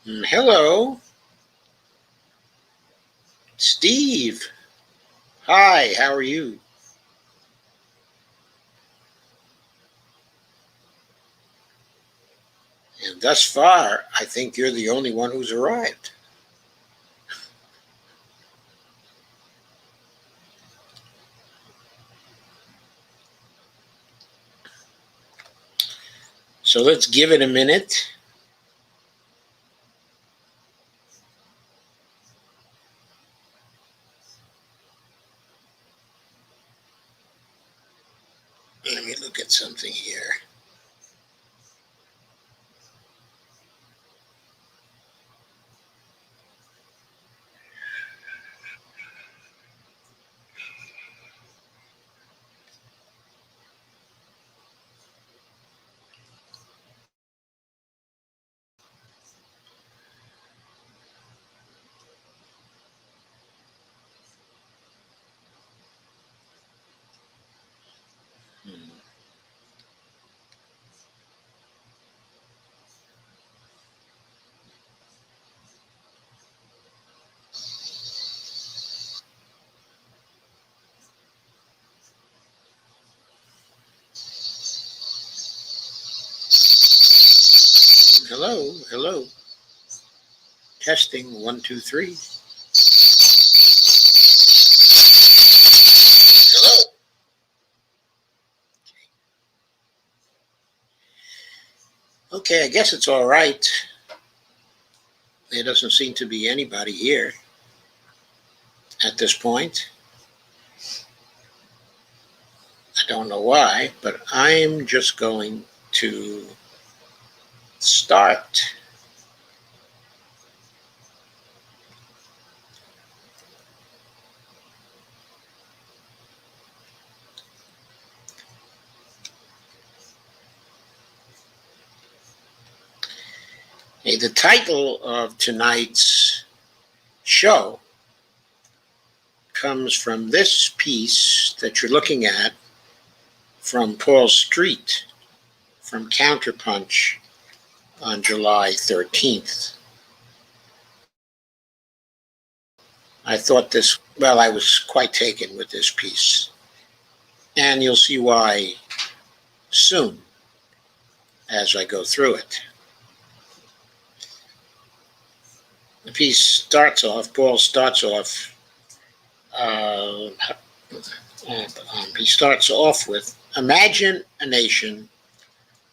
Hello, Steve. Hi, how are you? And thus far, I think you're the only one who's arrived. So let's give it a minute. Let me look at something here. Hmm. Hello, hello. Testing 1, 2, 3. Hello. Okay, I guess it's all right. There doesn't seem to be anybody here at this point. I don't know why, but I'm just going to start. Hey, the title of tonight's show comes from this piece that you're looking at from Paul Street from Counterpunch on July 13th. I thought this, well, I was quite taken with this piece. And you'll see why soon as I go through it. The piece starts off, Paul starts off, uh, he starts off with imagine a nation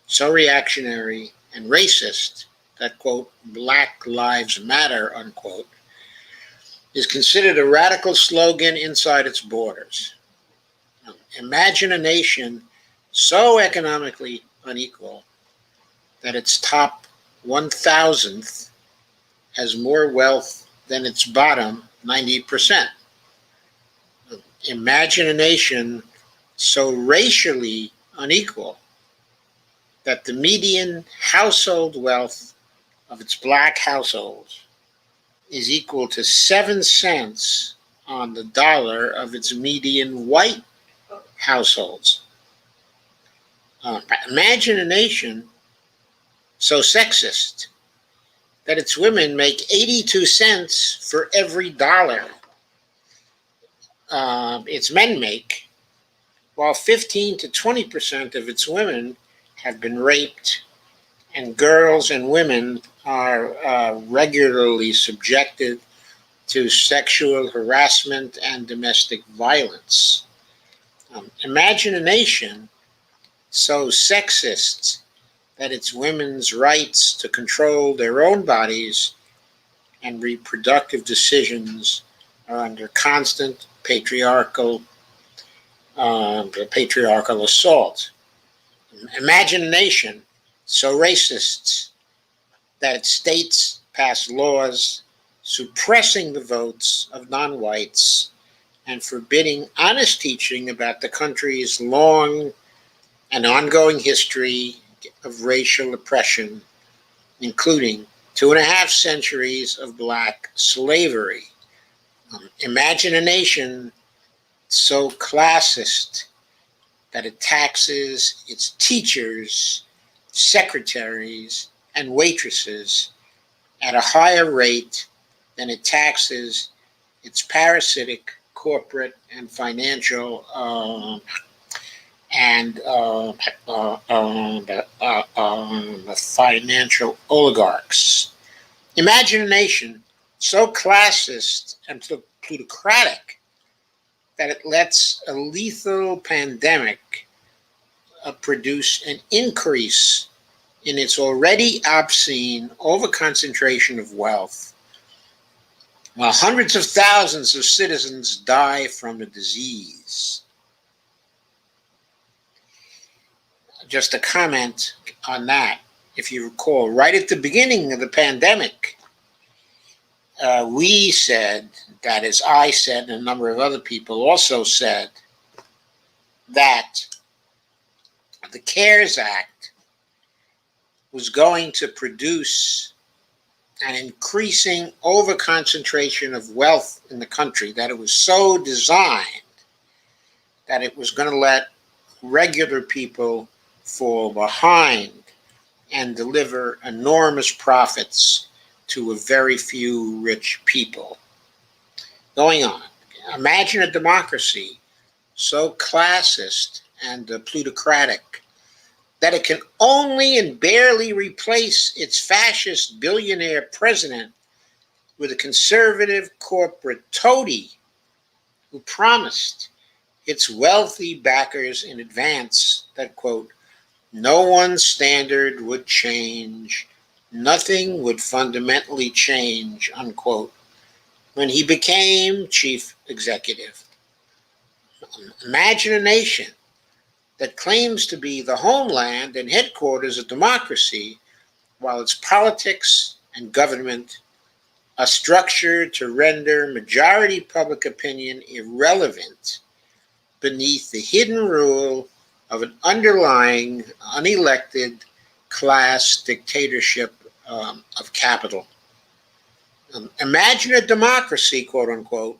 so reactionary and racist that, quote, Black Lives Matter, unquote, is considered a radical slogan inside its borders. Imagine a nation so economically unequal that its top 1,000th has more wealth than its bottom 90%. Imagine a nation so racially unequal that the median household wealth of its black households is equal to 7 cents on the dollar of its median white households. Imagine a nation so sexist that its women make 82 cents for every dollar its men make, while 15 to 20% of its women have been raped, and girls and women are regularly subjected to sexual harassment and domestic violence. Imagine a nation so sexist that its women's rights to control their own bodies and reproductive decisions are under constant patriarchal assault. Imagine a nation so racist that its states pass laws suppressing the votes of non-whites and forbidding honest teaching about the country's long and ongoing history of racial oppression, including 2.5 centuries of black slavery. Imagine a nation so classist that it taxes its teachers, secretaries, and waitresses at a higher rate than it taxes its parasitic corporate and financial the financial oligarchs. Imagine a nation so classist and plutocratic that it lets a lethal pandemic produce an increase in its already obscene overconcentration of wealth, while hundreds of thousands of citizens die from the disease. Just a comment on that. If you recall, right at the beginning of the pandemic, we said, that is, I said, and a number of other people also said, that the CARES Act was going to produce an increasing overconcentration of wealth in the country, that it was so designed that it was going to let regular people fall behind and deliver enormous profits to a very few rich people. Going on, imagine a democracy so classist and plutocratic that it can only and barely replace its fascist billionaire president with a conservative corporate toady who promised its wealthy backers in advance that, quote, no one's standard would change, nothing would fundamentally change, unquote, when he became chief executive. Imagine a nation that claims to be the homeland and headquarters of democracy, while its politics and government are structured to render majority public opinion irrelevant beneath the hidden rule of an underlying, unelected class dictatorship of capital. Imagine a democracy, quote unquote,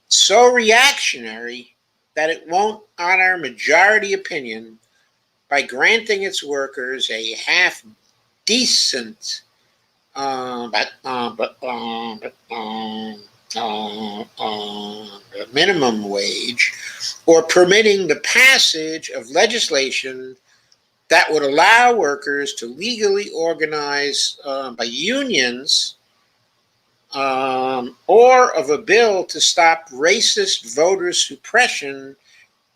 so reactionary that it won't honor majority opinion by granting its workers a half decent minimum wage, or permitting the passage of legislation that would allow workers to legally organize by unions, or of a bill to stop racist voter suppression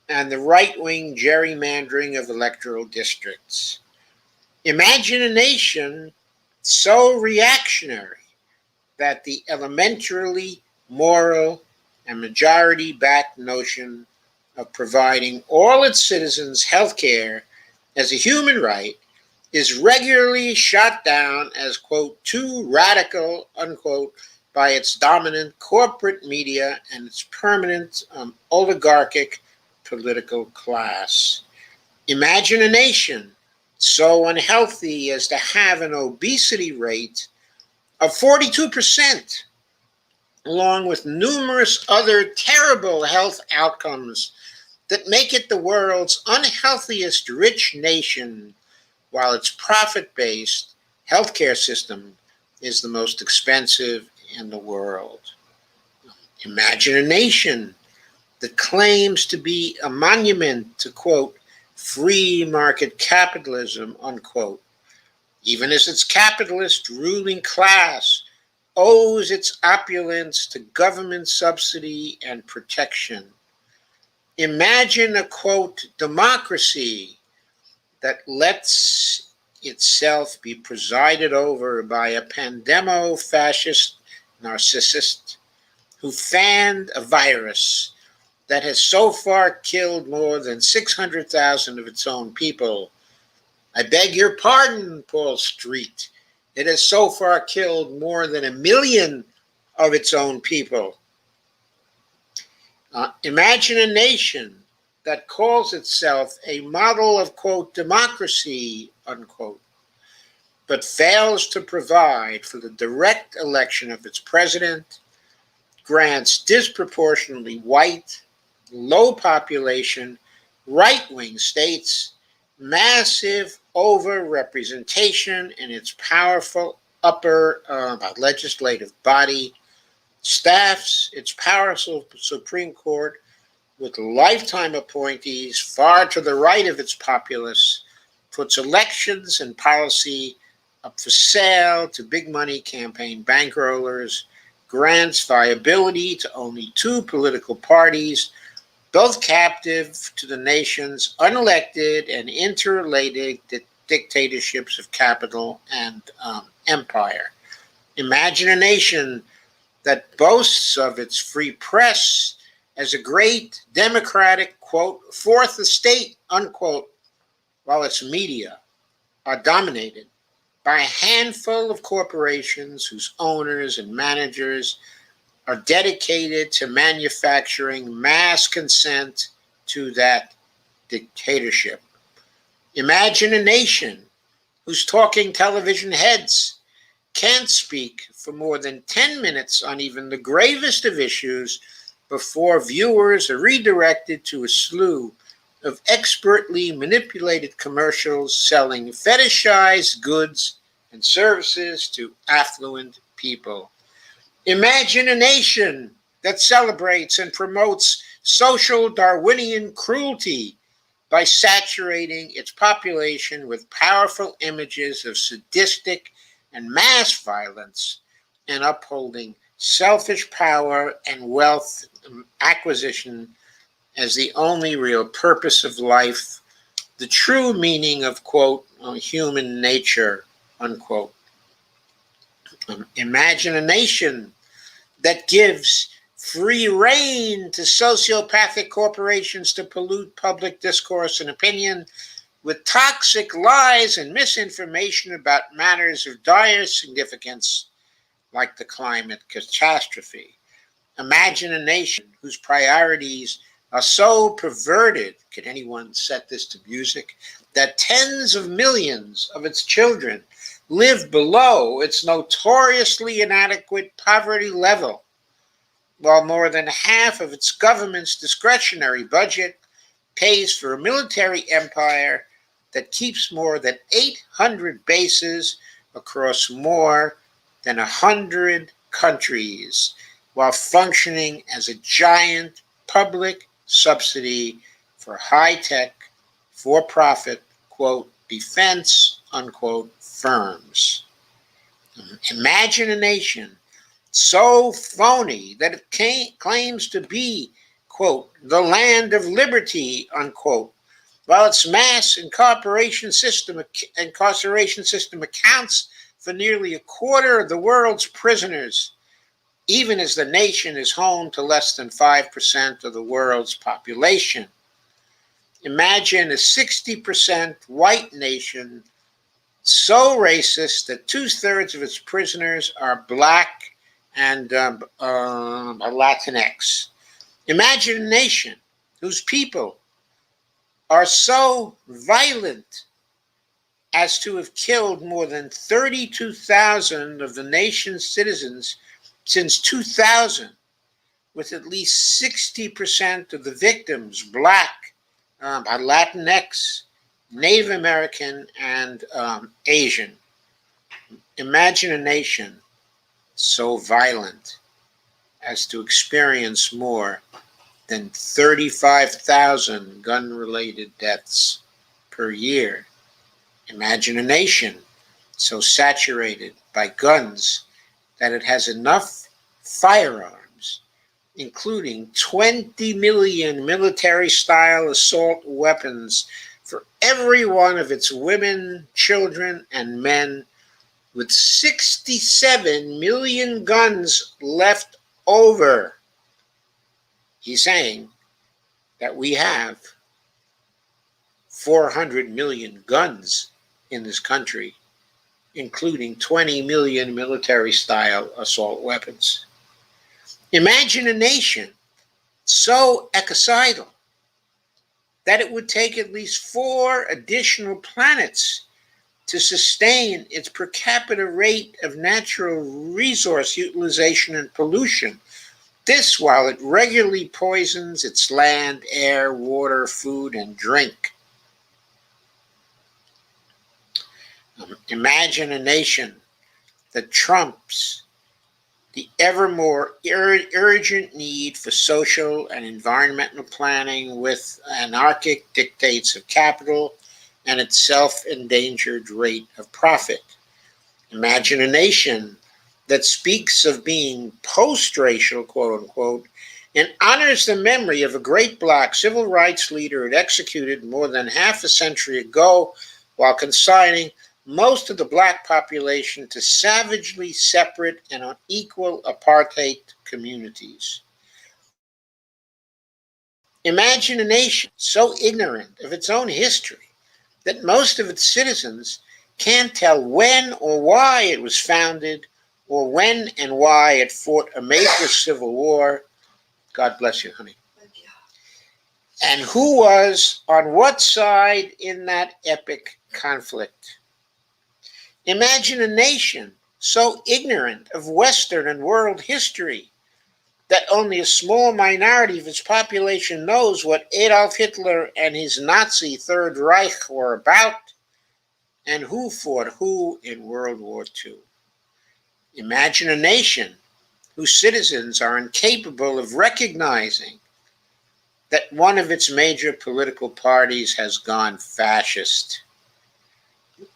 and the right-wing gerrymandering of electoral districts. Imagine a nation so reactionary that the elementarily moral and majority-backed notion of providing all its citizens health care as a human right is regularly shot down as, quote, too radical, unquote, by its dominant corporate media and its permanent oligarchic political class. Imagine a nation so unhealthy as to have an obesity rate of 42%, along with numerous other terrible health outcomes that make it the world's unhealthiest rich nation, while its profit-based healthcare system is the most expensive in the world. Imagine a nation that claims to be a monument to, quote, free market capitalism, unquote, even as its capitalist ruling class owes its opulence to government subsidy and protection. Imagine a, quote, democracy that lets itself be presided over by a pandemo-fascist narcissist who fanned a virus that has so far killed more than 600,000 of its own people. I beg your pardon, Paul Street. It has so far killed more than 1 million of its own people. Imagine a nation that calls itself a model of, quote, democracy, unquote, but fails to provide for the direct election of its president, grants disproportionately white, low population, right-wing states massive overrepresentation in its powerful upper legislative body, staffs its powerful Supreme Court with lifetime appointees far to the right of its populace, puts elections and policy up for sale to big money campaign bankrollers, grants viability to only two political parties, both captive to the nation's unelected and interrelated dictatorships of capital and empire. Imagine a nation that boasts of its free press as a great democratic, quote, fourth estate, unquote, while its media are dominated by a handful of corporations whose owners and managers are dedicated to manufacturing mass consent to that dictatorship. Imagine a nation whose talking television heads can't speak for more than 10 minutes on even the gravest of issues before viewers are redirected to a slew of expertly manipulated commercials selling fetishized goods and services to affluent people. Imagine a nation that celebrates and promotes social Darwinian cruelty by saturating its population with powerful images of sadistic and mass violence and upholding selfish power and wealth acquisition as the only real purpose of life, the true meaning of, quote, human nature, unquote. Imagine a nation that gives free rein to sociopathic corporations to pollute public discourse and opinion with toxic lies and misinformation about matters of dire significance like the climate catastrophe. Imagine a nation whose priorities are so perverted, can anyone set this to music, that tens of millions of its children live below its notoriously inadequate poverty level, while more than half of its government's discretionary budget pays for a military empire that keeps more than 800 bases across more than 100 countries, while functioning as a giant public subsidy for high-tech, for-profit, quote, defense, unquote, firms. Imagine a nation so phony that it claims to be, quote, the land of liberty, unquote, while its mass incarceration system accounts for nearly a quarter of the world's prisoners, even as the nation is home to less than 5% of the world's population. Imagine a 60% white nation so racist that 2/3 of its prisoners are black and Latinx. Imagine a nation whose people are so violent as to have killed more than 32,000 of the nation's citizens since 2000, with at least 60% of the victims black, Latinx, Native American, and Asian. Imagine a nation so violent as to experience more than 35,000 gun-related deaths per year. Imagine a nation so saturated by guns that it has enough firearms, including 20 million military-style assault weapons for every one of its women, children, and men, with 67 million guns left over. He's saying that we have 400 million guns in this country, including 20 million military-style assault weapons. Imagine a nation so ecocidal that it would take at least 4 additional planets to sustain its per capita rate of natural resource utilization and pollution. This while it regularly poisons its land, air, water, food, and drink. Imagine a nation that trumps the ever more urgent need for social and environmental planning with anarchic dictates of capital and its self-endangered rate of profit. Imagine a nation that speaks of being post-racial, quote unquote, and honors the memory of a great black civil rights leader it executed more than half a century ago while consigning most of the black population to savagely separate and unequal apartheid communities. Imagine a nation so ignorant of its own history that most of its citizens can't tell when or why it was founded or when and why it fought a major civil war. God bless you, honey. And who was on what side in that epic conflict. Imagine a nation so ignorant of Western and world history that only a small minority of its population knows what Adolf Hitler and his Nazi Third Reich were about and who fought who in World War II. Imagine a nation whose citizens are incapable of recognizing that one of its major political parties has gone fascist.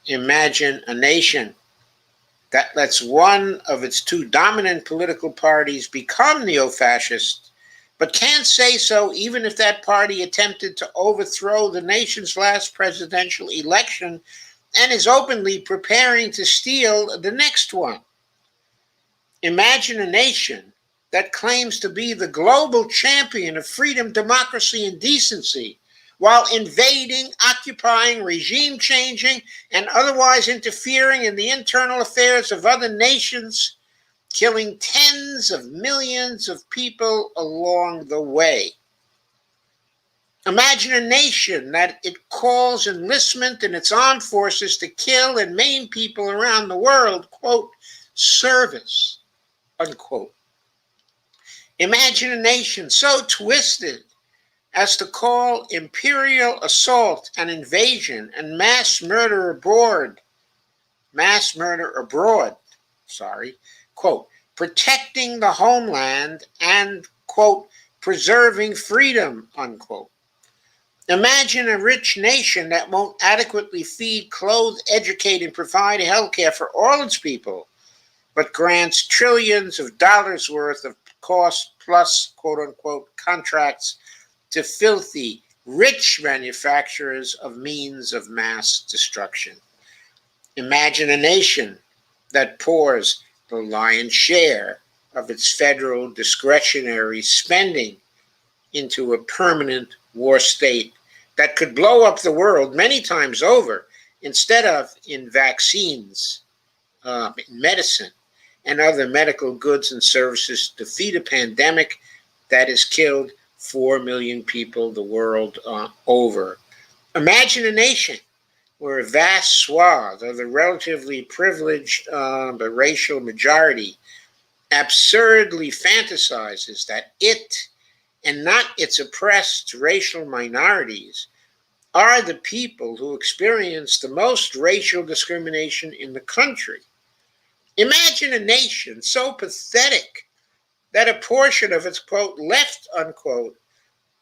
Imagine a nation that lets one of its two dominant political parties become neo-fascist, but can't say so even if that party attempted to overthrow the nation's last presidential election and is openly preparing to steal the next one. Imagine a nation that claims to be the global champion of freedom, democracy, and decency, while invading, occupying, regime changing, and otherwise interfering in the internal affairs of other nations, killing tens of millions of people along the way. Imagine a nation that it calls enlistment in its armed forces to kill and maim people around the world, quote, service, unquote. Imagine a nation so twisted as to call imperial assault and invasion and mass murder abroad, quote, protecting the homeland and, quote, preserving freedom, unquote. Imagine a rich nation that won't adequately feed, clothe, educate, and provide health care for all its people, but grants trillions of dollars worth of cost plus, quote unquote, contracts to filthy, rich manufacturers of means of mass destruction. Imagine a nation that pours the lion's share of its federal discretionary spending into a permanent war state that could blow up the world many times over instead of in vaccines, medicine, and other medical goods and services to defeat a pandemic that has killed 4 million people the world over. Imagine a nation where a vast swath of the relatively privileged but racial majority absurdly fantasizes that it and not its oppressed racial minorities are the people who experience the most racial discrimination in the country. Imagine a nation so pathetic that a portion of its, quote, left, unquote,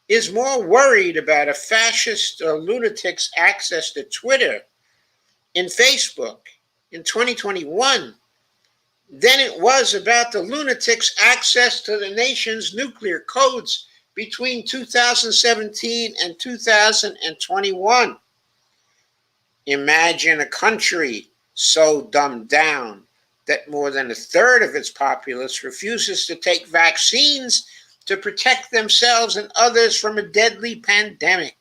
is more worried about a fascist lunatic's access to Twitter and Facebook in 2021 than it was about the lunatic's access to the nation's nuclear codes between 2017 and 2021. Imagine a country so dumbed down that more than a third of its populace refuses to take vaccines to protect themselves and others from a deadly pandemic.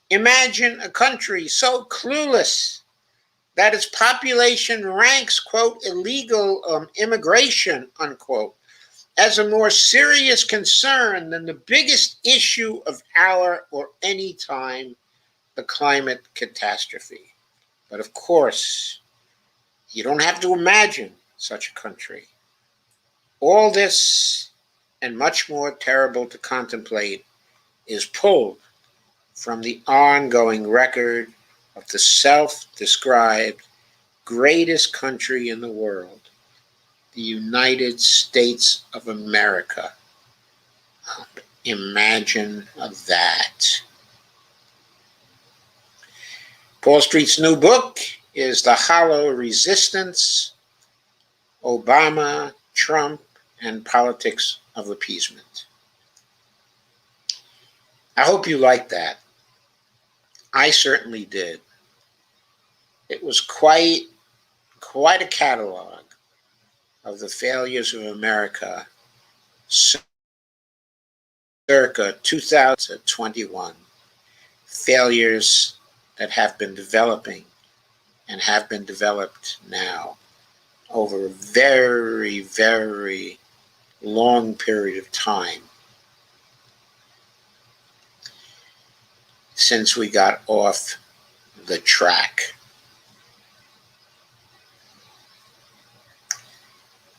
Imagine a country so clueless that its population ranks, quote, illegal immigration, unquote, as a more serious concern than the biggest issue of our or any time, the climate catastrophe. But of course, you don't have to imagine such a country. All this and much more terrible to contemplate is pulled from the ongoing record of the self-described greatest country in the world, the United States of America. Imagine that. Paul Street's new book is The Hollow Resistance: Obama, Trump, and Politics of Appeasement. I hope you liked that. I certainly did. It was quite a catalog of the failures of America circa 2021. Failures that have been developing and have been developed now over a very, very long period of time since we got off the track.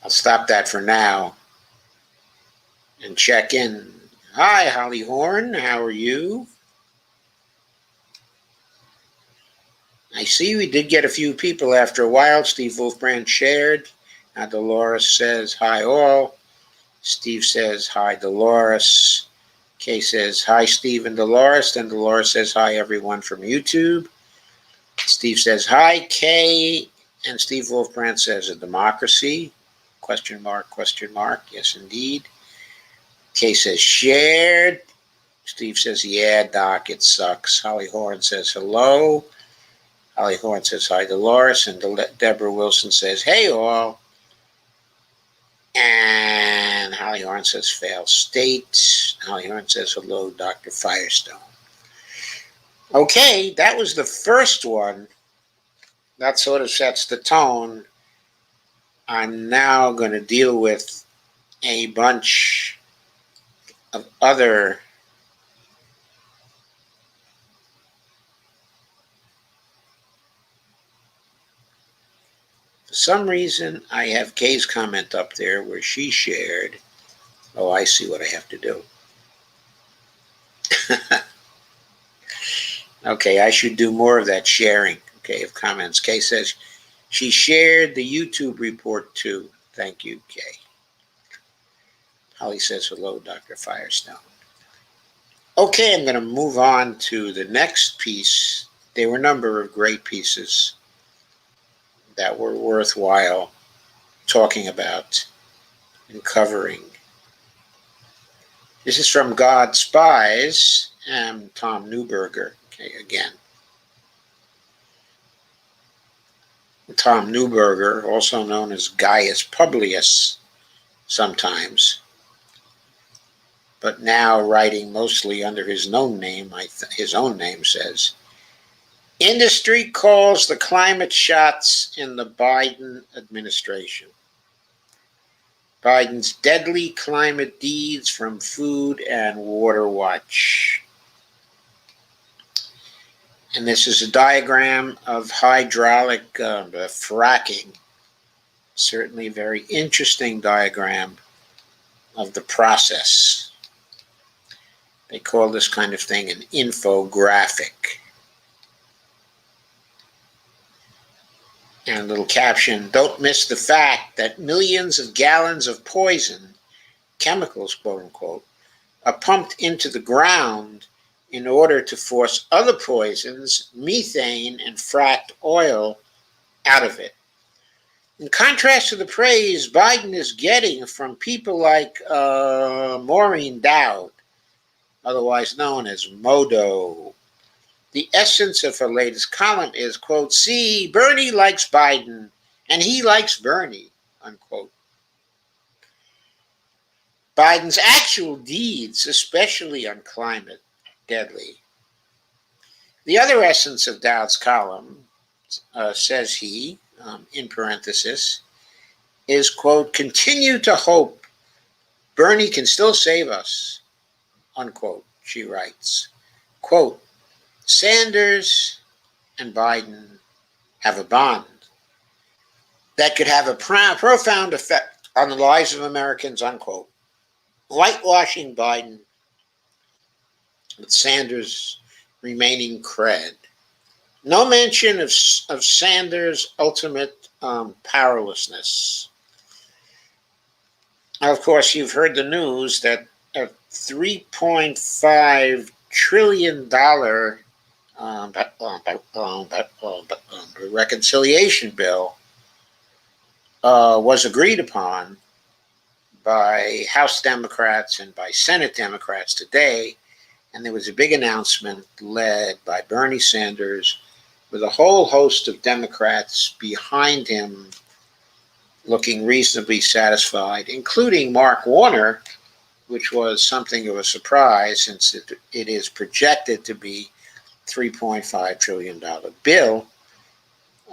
I'll stop that for now and check in. Hi, Holly Horn. How are you? I see we did get a few people after a while. Steve Wolfbrand shared. Now Dolores says, hi all. Steve says, hi Dolores. Kay says, hi Steve and Dolores. Then Dolores says, hi everyone from YouTube. Steve says, hi Kay. And Steve Wolfbrand says, a democracy? Question mark, question mark. Yes, indeed. Kay says, shared. Steve says, yeah, Doc, it sucks. Holly Horn says, hello. Holly Horn says, hi, Dolores. And Deborah Wilson says, hey, all. And Holly Horn says, fail state. Holly Horn says, hello, Dr. Firestone. Okay, that was the first one. That sort of sets the tone. I'm now going to deal with a bunch of other for some reason, I have Kay's comment up there where she shared. Oh, I see what I have to do. Okay, I should do more of that sharing, okay, of comments. Kay says she shared the YouTube report too. Thank you, Kay. Holly says, hello, Dr. Firestone. Okay, I'm going to move on to the next piece. There were a number of great pieces that were worthwhile talking about and covering. This is from God Spies and Tom Neuberger. Okay, again. Tom Neuberger, also known as Gaius Publius sometimes, but now writing mostly under his own name, his own name says, industry calls the climate shots in the Biden administration. Biden's deadly climate deeds from Food and Water Watch. And this is a diagram of hydraulic fracking. Certainly a very interesting diagram of the process. They call this kind of thing an infographic. And a little caption, don't miss the fact that millions of gallons of poison, chemicals, quote unquote, are pumped into the ground in order to force other poisons, methane and fracked oil, out of it. In contrast to the praise Biden is getting from people like Maureen Dowd, otherwise known as Modo, the essence of her latest column is, quote, see, Bernie likes Biden, and he likes Bernie, unquote. Biden's actual deeds, especially on climate, deadly. The other essence of Dowd's column, says he, in parenthesis, is, quote, continue to hope Bernie can still save us, unquote, she writes. Quote, Sanders and Biden have a bond that could have a profound effect on the lives of Americans, unquote. Whitewashing Biden with Sanders remaining cred, No mention of Sanders' ultimate powerlessness. Now, of course, you've heard the news that a $3.5 trillion reconciliation bill was agreed upon by House Democrats and by Senate Democrats today. And there was a big announcement led by Bernie Sanders with a whole host of Democrats behind him looking reasonably satisfied, including Mark Warner, which was something of a surprise since it is projected to be $3.5 trillion bill.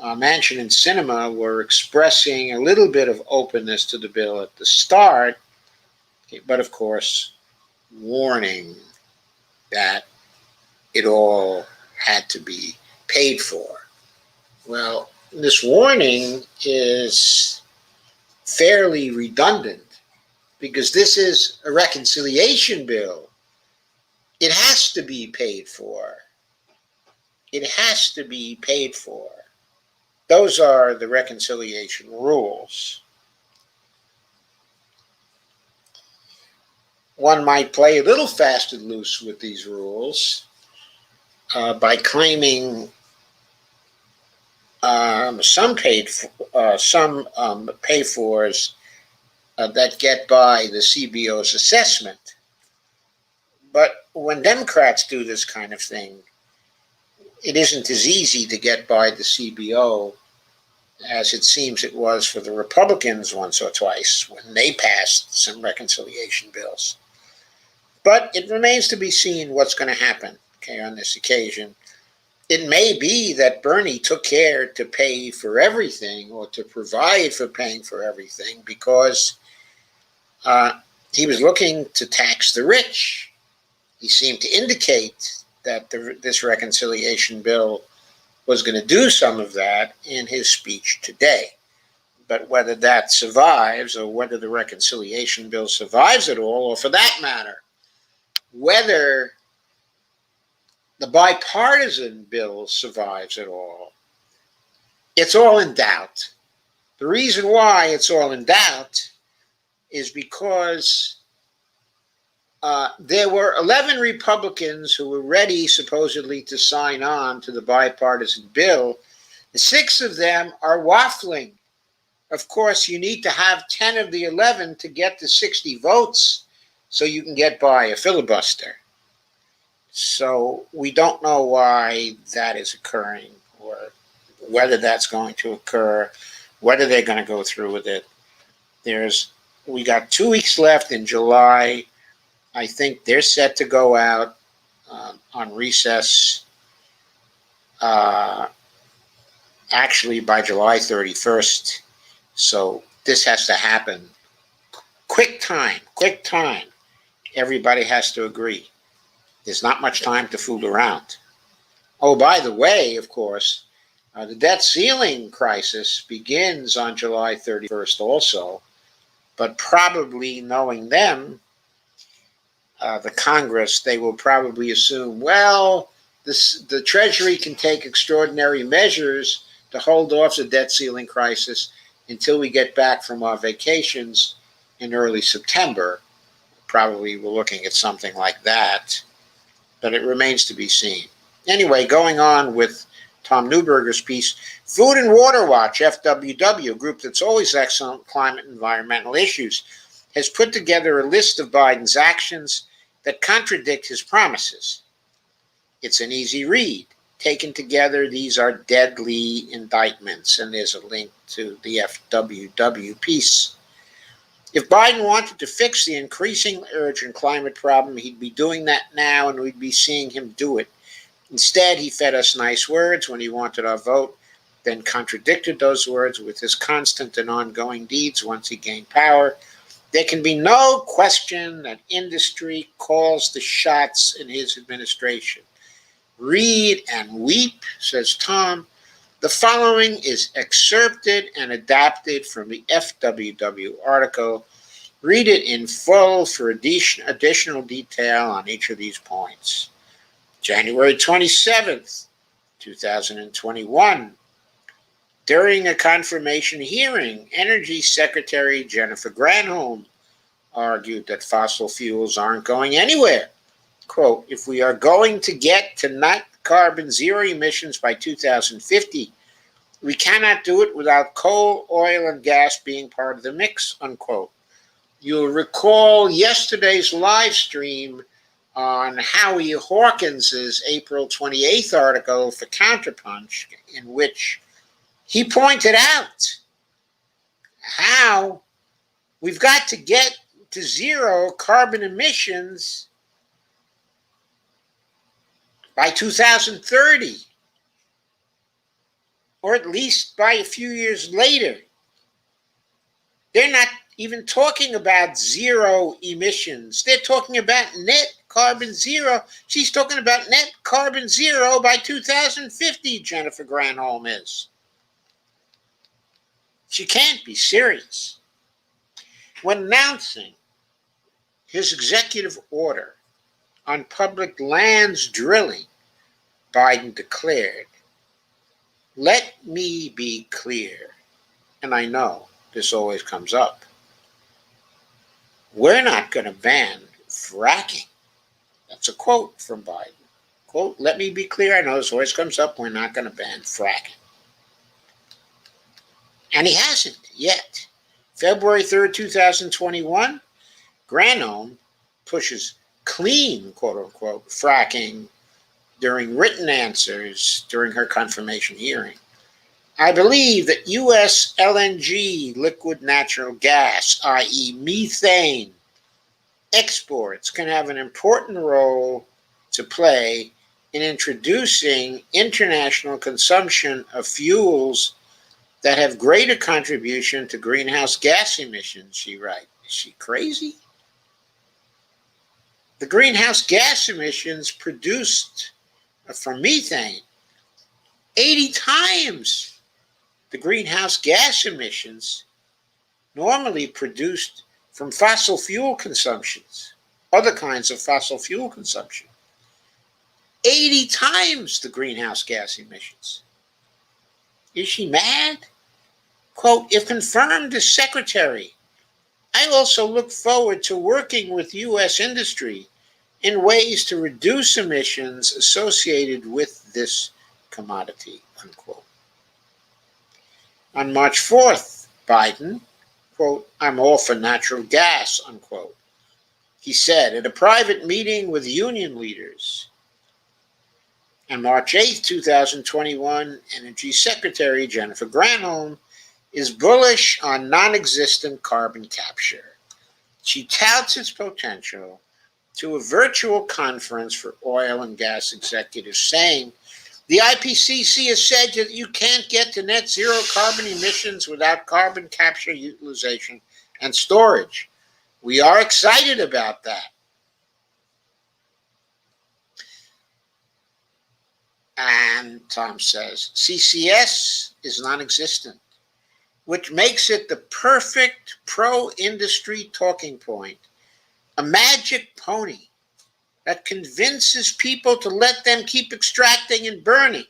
Manchin and Sinema were expressing a little bit of openness to the bill at the start, but of course, warning that it all had to be paid for. Well, this warning is fairly redundant because this is a reconciliation bill. It has to be paid for. It has to be paid for. Those are the reconciliation rules. One might play a little fast and loose with these rules by claiming some pay-fors that get by the CBO's assessment. But when Democrats do this kind of thing, it isn't as easy to get by the CBO as it seems it was for the Republicans once or twice when they passed some reconciliation bills. But it remains to be seen what's going to happen, on this occasion. It may be that Bernie took care to pay for everything or to provide for paying for everything because he was looking to tax the rich. He seemed to indicate that this reconciliation bill was going to do some of that in his speech today. But whether that survives or whether the reconciliation bill survives at all, or for that matter, whether the bipartisan bill survives at all, it's all in doubt. The reason why it's all in doubt is because there were 11 Republicans who were ready, supposedly, to sign on to the bipartisan bill. 6 of them are waffling. Of course, you need to have 10 of the 11 to get to 60 votes so you can get by a filibuster. So we don't know why that is occurring or whether that's going to occur, whether they're going to go through with it. We got 2 weeks left in July. I think they're set to go out on recess actually by July 31st. So this has to happen. Quick time. Everybody has to agree. There's not much time to fool around. Oh, by the way, of course, the debt ceiling crisis begins on July 31st also, but probably knowing them, the Congress, they will probably assume, well, the Treasury can take extraordinary measures to hold off the debt ceiling crisis until we get back from our vacations in early September. Probably we're looking at something like that, but it remains to be seen. Anyway, going on with Tom Neuberger's piece, Food and Water Watch, FWW, a group that's always excellent climate and environmental issues, has put together a list of Biden's actions that contradict his promises. It's an easy read. Taken together, these are deadly indictments, and there's a link to the FWW piece. If Biden wanted to fix the increasing urgent climate problem, he'd be doing that now, and we'd be seeing him do it. Instead, he fed us nice words when he wanted our vote, then contradicted those words with his constant and ongoing deeds once he gained power. There can be no question that industry calls the shots in his administration. Read and weep, says Tom. The following is excerpted and adapted from the FWW article. Read it in full for additional detail on each of these points. January 27th, 2021. During a confirmation hearing, Energy Secretary Jennifer Granholm argued that fossil fuels aren't going anywhere. Quote, if we are going to get to net carbon zero emissions by 2050, we cannot do it without coal, oil, and gas being part of the mix, unquote. You'll recall yesterday's live stream on Howie Hawkins's April 28th article for Counterpunch, in which he pointed out how we've got to get to zero carbon emissions by 2030, or at least by a few years later. They're not even talking about zero emissions. They're talking about net carbon zero. She's talking about net carbon zero by 2050, Jennifer Granholm is. She can't be serious. When announcing his executive order on public lands drilling, Biden declared, let me be clear, and I know this always comes up, we're not going to ban fracking. That's a quote from Biden. Quote, let me be clear, I know this always comes up, we're not going to ban fracking. And he hasn't yet. February 3rd, 2021, Granholm pushes clean, quote unquote, fracking during written answers during her confirmation hearing. I believe that U.S. LNG, liquid natural gas, i.e. methane, exports can have an important role to play in introducing international consumption of fuels that have greater contribution to greenhouse gas emissions, she writes. Is she crazy? The greenhouse gas emissions produced from methane, 80 times the greenhouse gas emissions normally produced from fossil fuel consumptions, other kinds of fossil fuel consumption. 80 times the greenhouse gas emissions. Is she mad? Quote, if confirmed as secretary, I also look forward to working with U.S. industry in ways to reduce emissions associated with this commodity, unquote. On March 4th, Biden, quote, I'm all for natural gas, unquote. He said at a private meeting with union leaders. On March 8th, 2021, Energy Secretary Jennifer Granholm is bullish on non-existent carbon capture. She touts its potential to a virtual conference for oil and gas executives, saying, the IPCC has said that you can't get to net zero carbon emissions without carbon capture, utilization, and storage. We are excited about that. And Tom says, CCS is non-existent, which makes it the perfect pro-industry talking point, a magic pony that convinces people to let them keep extracting and burning.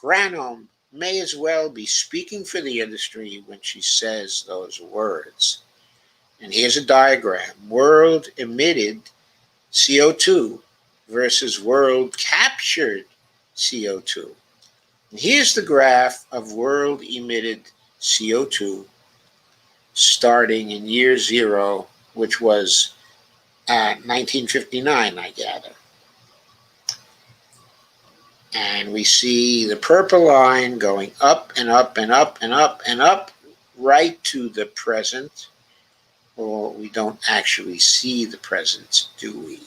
Granholm may as well be speaking for the industry when she says those words. And here's a diagram. World emitted CO2 versus world captured CO2. And here's the graph of world emitted CO2 starting in year zero, which was 1959, I gather. And we see the purple line going up and up and up and up and up right to the present. Well, we don't actually see the present, do we?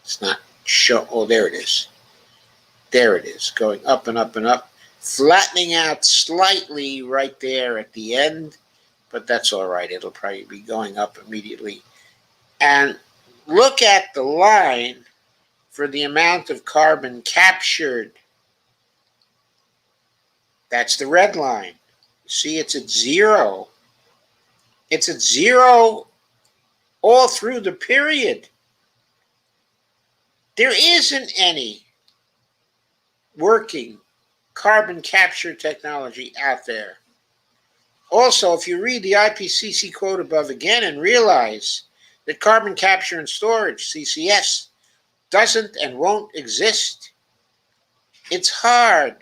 It's not show. Oh, there it is. There it is, going up and up and up, flattening out slightly right there at the end, but that's all right. It'll probably be going up immediately. And look at the line for the amount of carbon captured. That's the red line. See, it's at zero. It's at zero all through the period. There isn't any working carbon capture technology out there. Also, if you read the IPCC quote above again and realize that carbon capture and storage, CCS, doesn't and won't exist, it's hard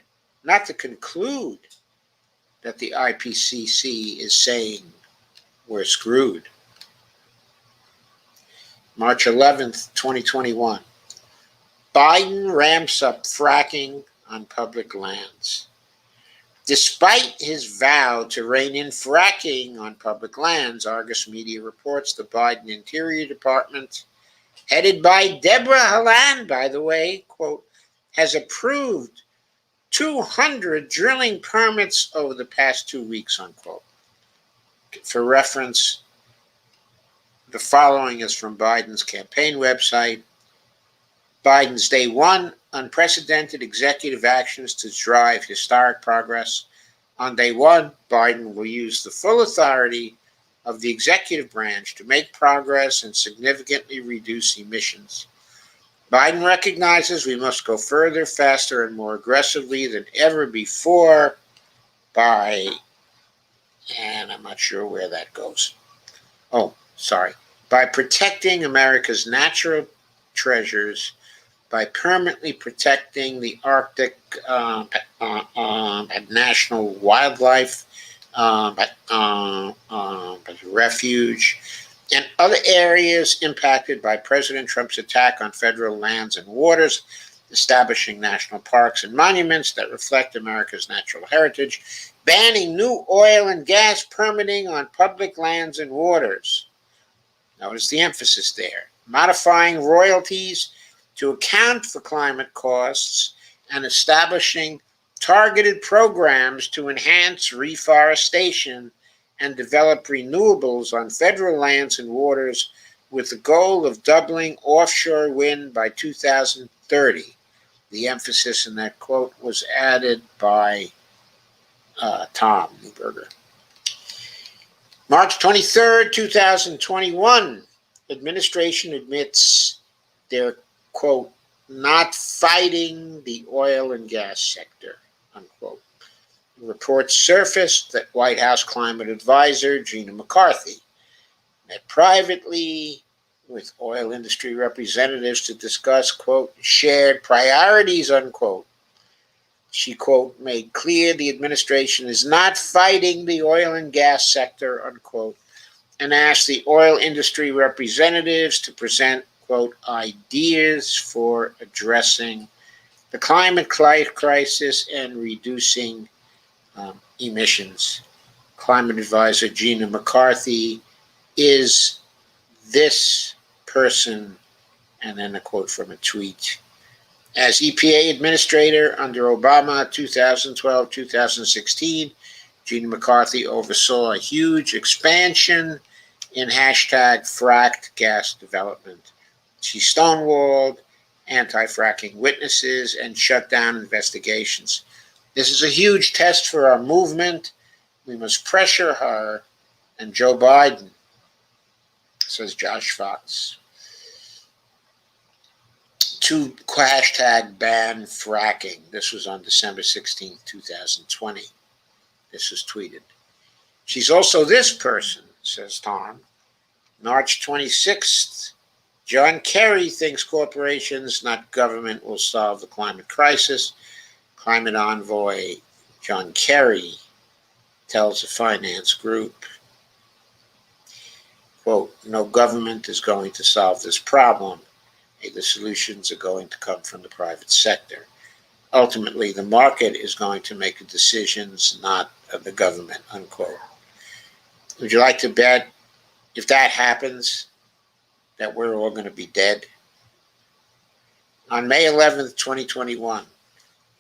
not to conclude that the IPCC is saying we're screwed. March 11th, 2021. Biden ramps up fracking on public lands. Despite his vow to rein in fracking on public lands, Argus Media reports the Biden Interior Department, headed by Deborah Haaland, by the way, quote, has approved 200 drilling permits over the past 2 weeks, unquote. For reference, the following is from Biden's campaign website. Biden's day one, unprecedented executive actions to drive historic progress. On day one, Biden will use the full authority of the executive branch to make progress and significantly reduce emissions. Biden recognizes we must go further, faster, and more aggressively than ever before by, and I'm not sure where that goes. By protecting America's natural treasures, by permanently protecting the Arctic national wildlife refuge, and other areas impacted by President Trump's attack on federal lands and waters, establishing national parks and monuments that reflect America's natural heritage, banning new oil and gas permitting on public lands and waters. Notice the emphasis there. Modifying royalties to account for climate costs and establishing targeted programs to enhance reforestation and develop renewables on federal lands and waters with the goal of doubling offshore wind by 2030. The emphasis in that quote was added by Tom Neuberger. March 23rd, 2021, administration admits they're, quote, not fighting the oil and gas sector, unquote. Reports surfaced that White House climate advisor Gina McCarthy met privately with oil industry representatives to discuss, quote, shared priorities, unquote. She, quote, made clear the administration is not fighting the oil and gas sector, unquote, and asked the oil industry representatives to present, quote, ideas for addressing the climate crisis and reducing emissions. Climate advisor Gina McCarthy is this person, and then a quote from a tweet. As EPA administrator under Obama 2012-2016, Gina McCarthy oversaw a huge expansion in #fracked gas development. She stonewalled anti-fracking witnesses and shut down investigations. This is a huge test for our movement. We must pressure her and Joe Biden, says Josh Fox, to #ban fracking. This was on December 16, 2020. This was tweeted. She's also this person, says Tom. March 26th, John Kerry thinks corporations, not government, will solve the climate crisis. Climate envoy John Kerry tells a finance group, quote, no government is going to solve this problem. The solutions are going to come from the private sector. Ultimately, the market is going to make the decisions, not the government, unquote. Would you like to bet, if that happens, that we're all going to be dead? On May 11th, 2021,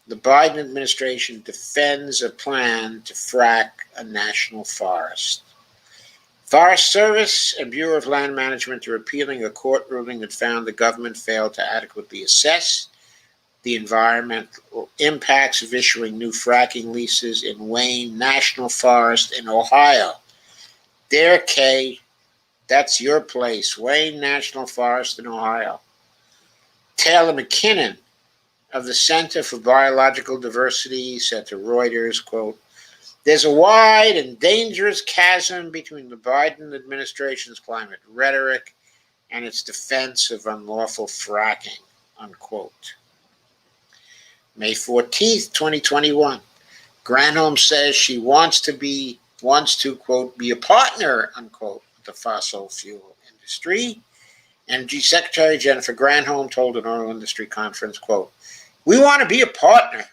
the Biden administration defends a plan to frack a national forest. Forest Service and Bureau of Land Management are appealing a court ruling that found the government failed to adequately assess the environmental impacts of issuing new fracking leases in Wayne National Forest in Ohio. There, Kay, that's your place, Wayne National Forest in Ohio. Taylor McKinnon of the Center for Biological Diversity said to Reuters, quote, "There's a wide and dangerous chasm between the Biden administration's climate rhetoric and its defense of unlawful fracking," unquote. May 14th, 2021, Granholm says she wants to, quote, "be a partner," unquote, with the fossil fuel industry. Energy Secretary Jennifer Granholm told an oil industry conference, quote, "We want to be a partner.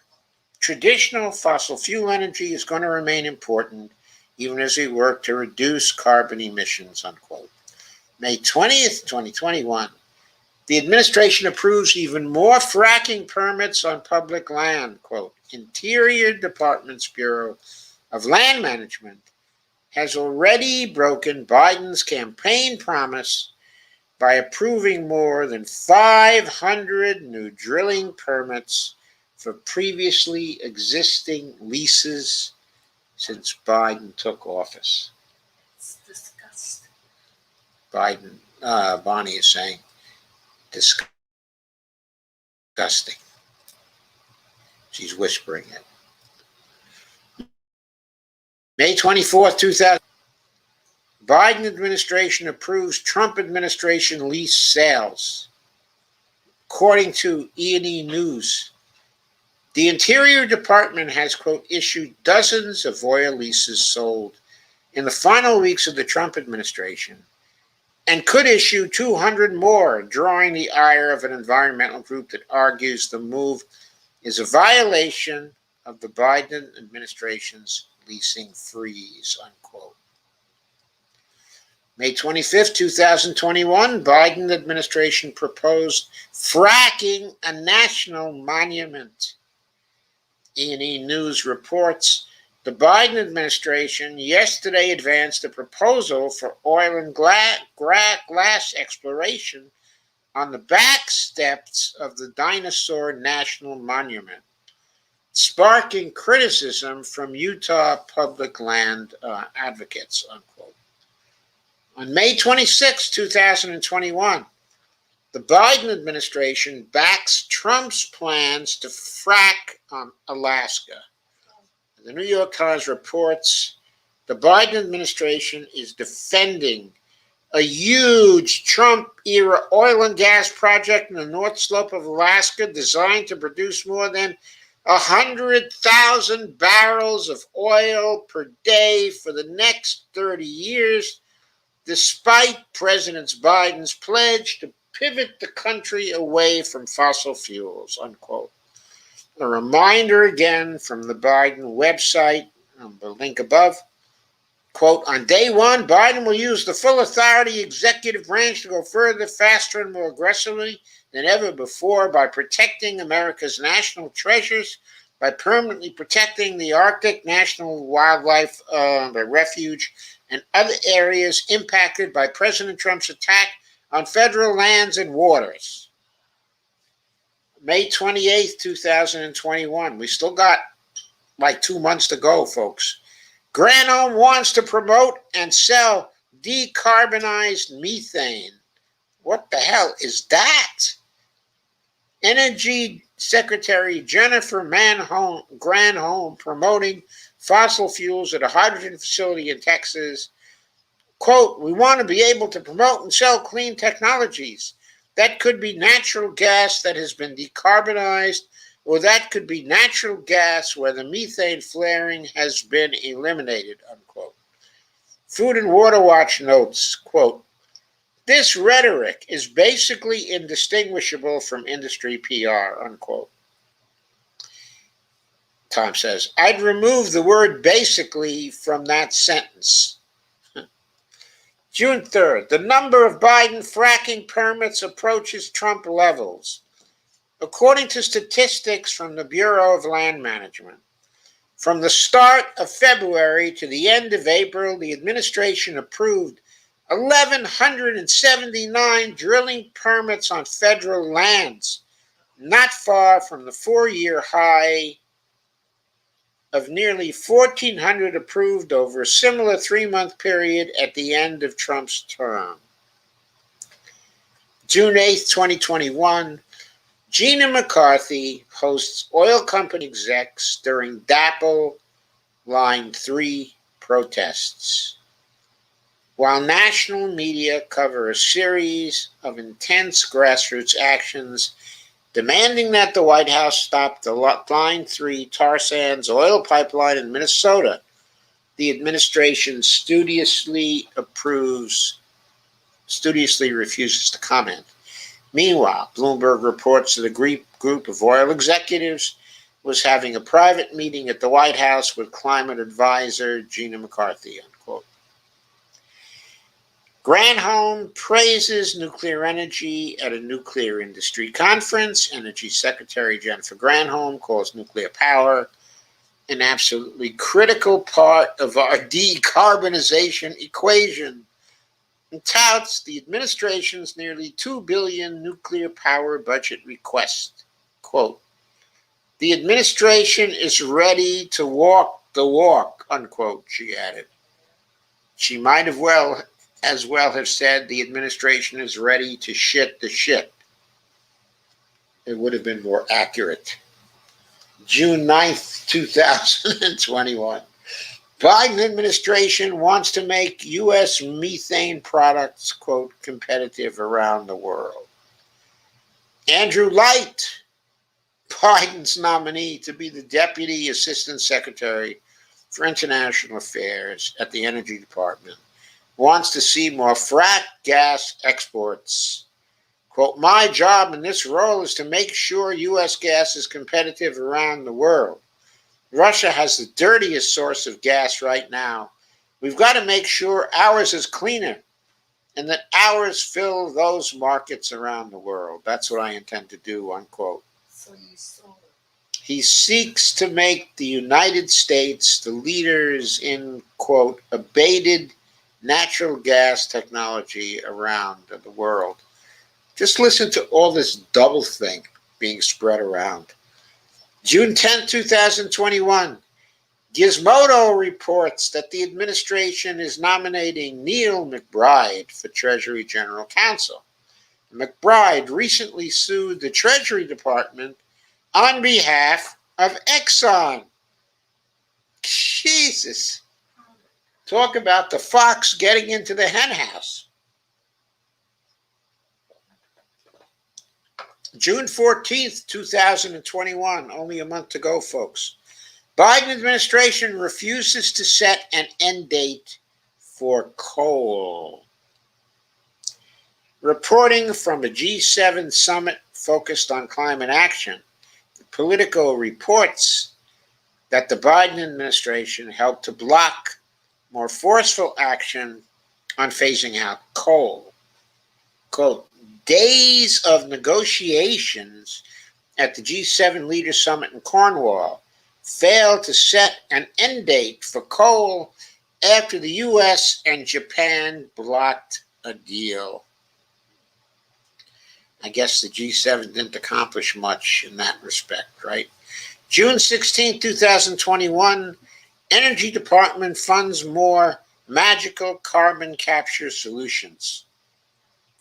Traditional fossil fuel energy is going to remain important even as we work to reduce carbon emissions," unquote. May 20th, 2021, the administration approves even more fracking permits on public land, quote. "Interior Department's Bureau of Land Management has already broken Biden's campaign promise by approving more than 500 new drilling permits for previously existing leases since Biden took office." It's disgusting. Bonnie is saying, disgusting. She's whispering it. May 24th, 2000. Biden administration approves Trump administration lease sales. According to E&E News, the Interior Department has, quote, "issued dozens of oil leases sold in the final weeks of the Trump administration and could issue 200 more, drawing the ire of an environmental group that argues the move is a violation of the Biden administration's leasing freeze," unquote. May 25th, 2021, Biden administration proposed fracking a national monument. E&E News reports the Biden administration yesterday advanced a proposal for oil and glass exploration on the back steps of the Dinosaur National Monument, sparking criticism from Utah public land advocates, unquote. On May 26, 2021, the Biden administration backs Trump's plans to frack Alaska. The New York Times reports the Biden administration is defending a huge Trump-era oil and gas project in the North Slope of Alaska designed to produce more than 100,000 barrels of oil per day for the next 30 years, despite President Biden's pledge to pivot the country away from fossil fuels, unquote. A reminder again from the Biden website, the link above, quote, "On day one, Biden will use the full authority executive branch to go further, faster, and more aggressively than ever before by protecting America's national treasures, by permanently protecting the Arctic National Wildlife Refuge and other areas impacted by President Trump's attack on federal lands and waters." May 28th, 2021. We still got like 2 months to go, folks. Granholm wants to promote and sell decarbonized methane. What the hell is that? Energy Secretary Jennifer Granholm promoting fossil fuels at a hydrogen facility in Texas. Quote, "We want to be able to promote and sell clean technologies. That could be natural gas that has been decarbonized, or that could be natural gas where the methane flaring has been eliminated," unquote. Food and Water Watch notes, quote, "This rhetoric is basically indistinguishable from industry PR," unquote. Tom says, "I'd remove the word basically from that sentence." June 3rd, the number of Biden fracking permits approaches Trump levels. According to statistics from the Bureau of Land Management, from the start of February to the end of April, the administration approved 1,179 drilling permits on federal lands, not far from the 4-year high of nearly 1,400 approved over a similar 3-month period at the end of Trump's term. June 8th, 2021, Gina McCarthy hosts oil company execs during DAPL Line 3 protests, while national media cover a series of intense grassroots actions demanding that the White House stop the Line 3 tar sands oil pipeline in Minnesota. The administration studiously refuses to comment. Meanwhile, Bloomberg reports that a group of oil executives was having a private meeting at the White House with climate advisor Gina McCarthy, unquote. Granholm praises nuclear energy at a nuclear industry conference. Energy Secretary Jennifer Granholm calls nuclear power an absolutely critical part of our decarbonization equation and touts the administration's nearly $2 billion nuclear power budget request. Quote, "The administration is ready to walk the walk," unquote, she added. She might as well have said the administration is ready to shit the shit. It would have been more accurate. June 9th, 2021. Biden administration wants to make U.S. methane products, quote, competitive around the world. Andrew Light, Biden's nominee to be the Deputy Assistant Secretary for International Affairs at the Energy Department, wants to see more frack gas exports. Quote, "My job in this role is to make sure U.S. gas is competitive around the world. Russia has the dirtiest source of gas right now. We've got to make sure ours is cleaner and that ours fill those markets around the world. That's what I intend to do," unquote. So you saw it. He seeks to make the United States the leaders in, quote, abated natural gas technology around the world. Just listen to all this doublethink being spread around. June 10, 2021, Gizmodo reports that the administration is nominating Neil McBride for Treasury General Counsel. McBride recently sued the Treasury Department on behalf of Exxon. Jesus. Talk about the fox getting into the henhouse. June 14th, 2021, only a month to go, folks. Biden administration refuses to set an end date for coal. Reporting from a G7 summit focused on climate action, Politico reports that the Biden administration helped to block more forceful action on phasing out coal. Quote, "Days of negotiations at the G7 Leaders Summit in Cornwall failed to set an end date for coal after the U.S. and Japan blocked a deal." I guess the G7 didn't accomplish much in that respect, right? June 16, 2021, Energy Department funds more magical carbon capture solutions.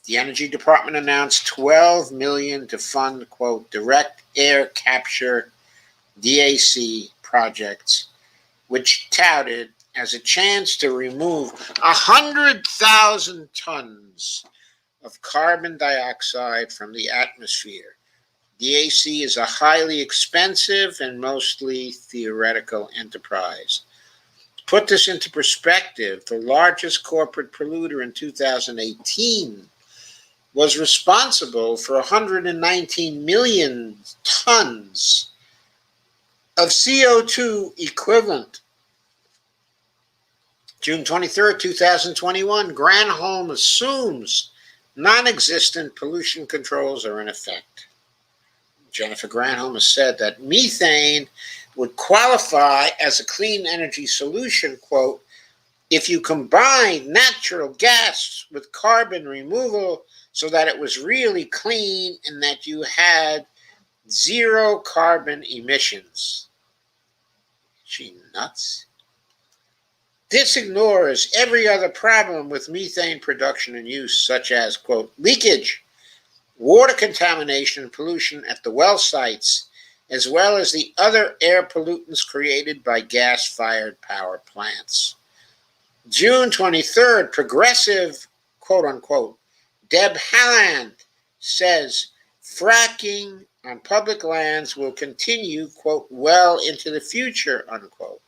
The Energy Department announced $12 million to fund, quote, direct air capture DAC projects, which touted as a chance to remove 100,000 tons of carbon dioxide from the atmosphere. DAC is a highly expensive and mostly theoretical enterprise. To put this into perspective, the largest corporate polluter in 2018 was responsible for 119 million tons of CO2 equivalent. June 23, 2021, Granholm assumes non-existent pollution controls are in effect. Jennifer Granholm has said that methane would qualify as a clean energy solution, quote, if you combine natural gas with carbon removal so that it was really clean and that you had zero carbon emissions. She nuts? This ignores every other problem with methane production and use, such as, quote, leakage, water contamination and pollution at the well sites, as well as the other air pollutants created by gas-fired power plants. June 23rd, progressive, quote unquote, Deb Haaland says fracking on public lands will continue, quote, well into the future, unquote.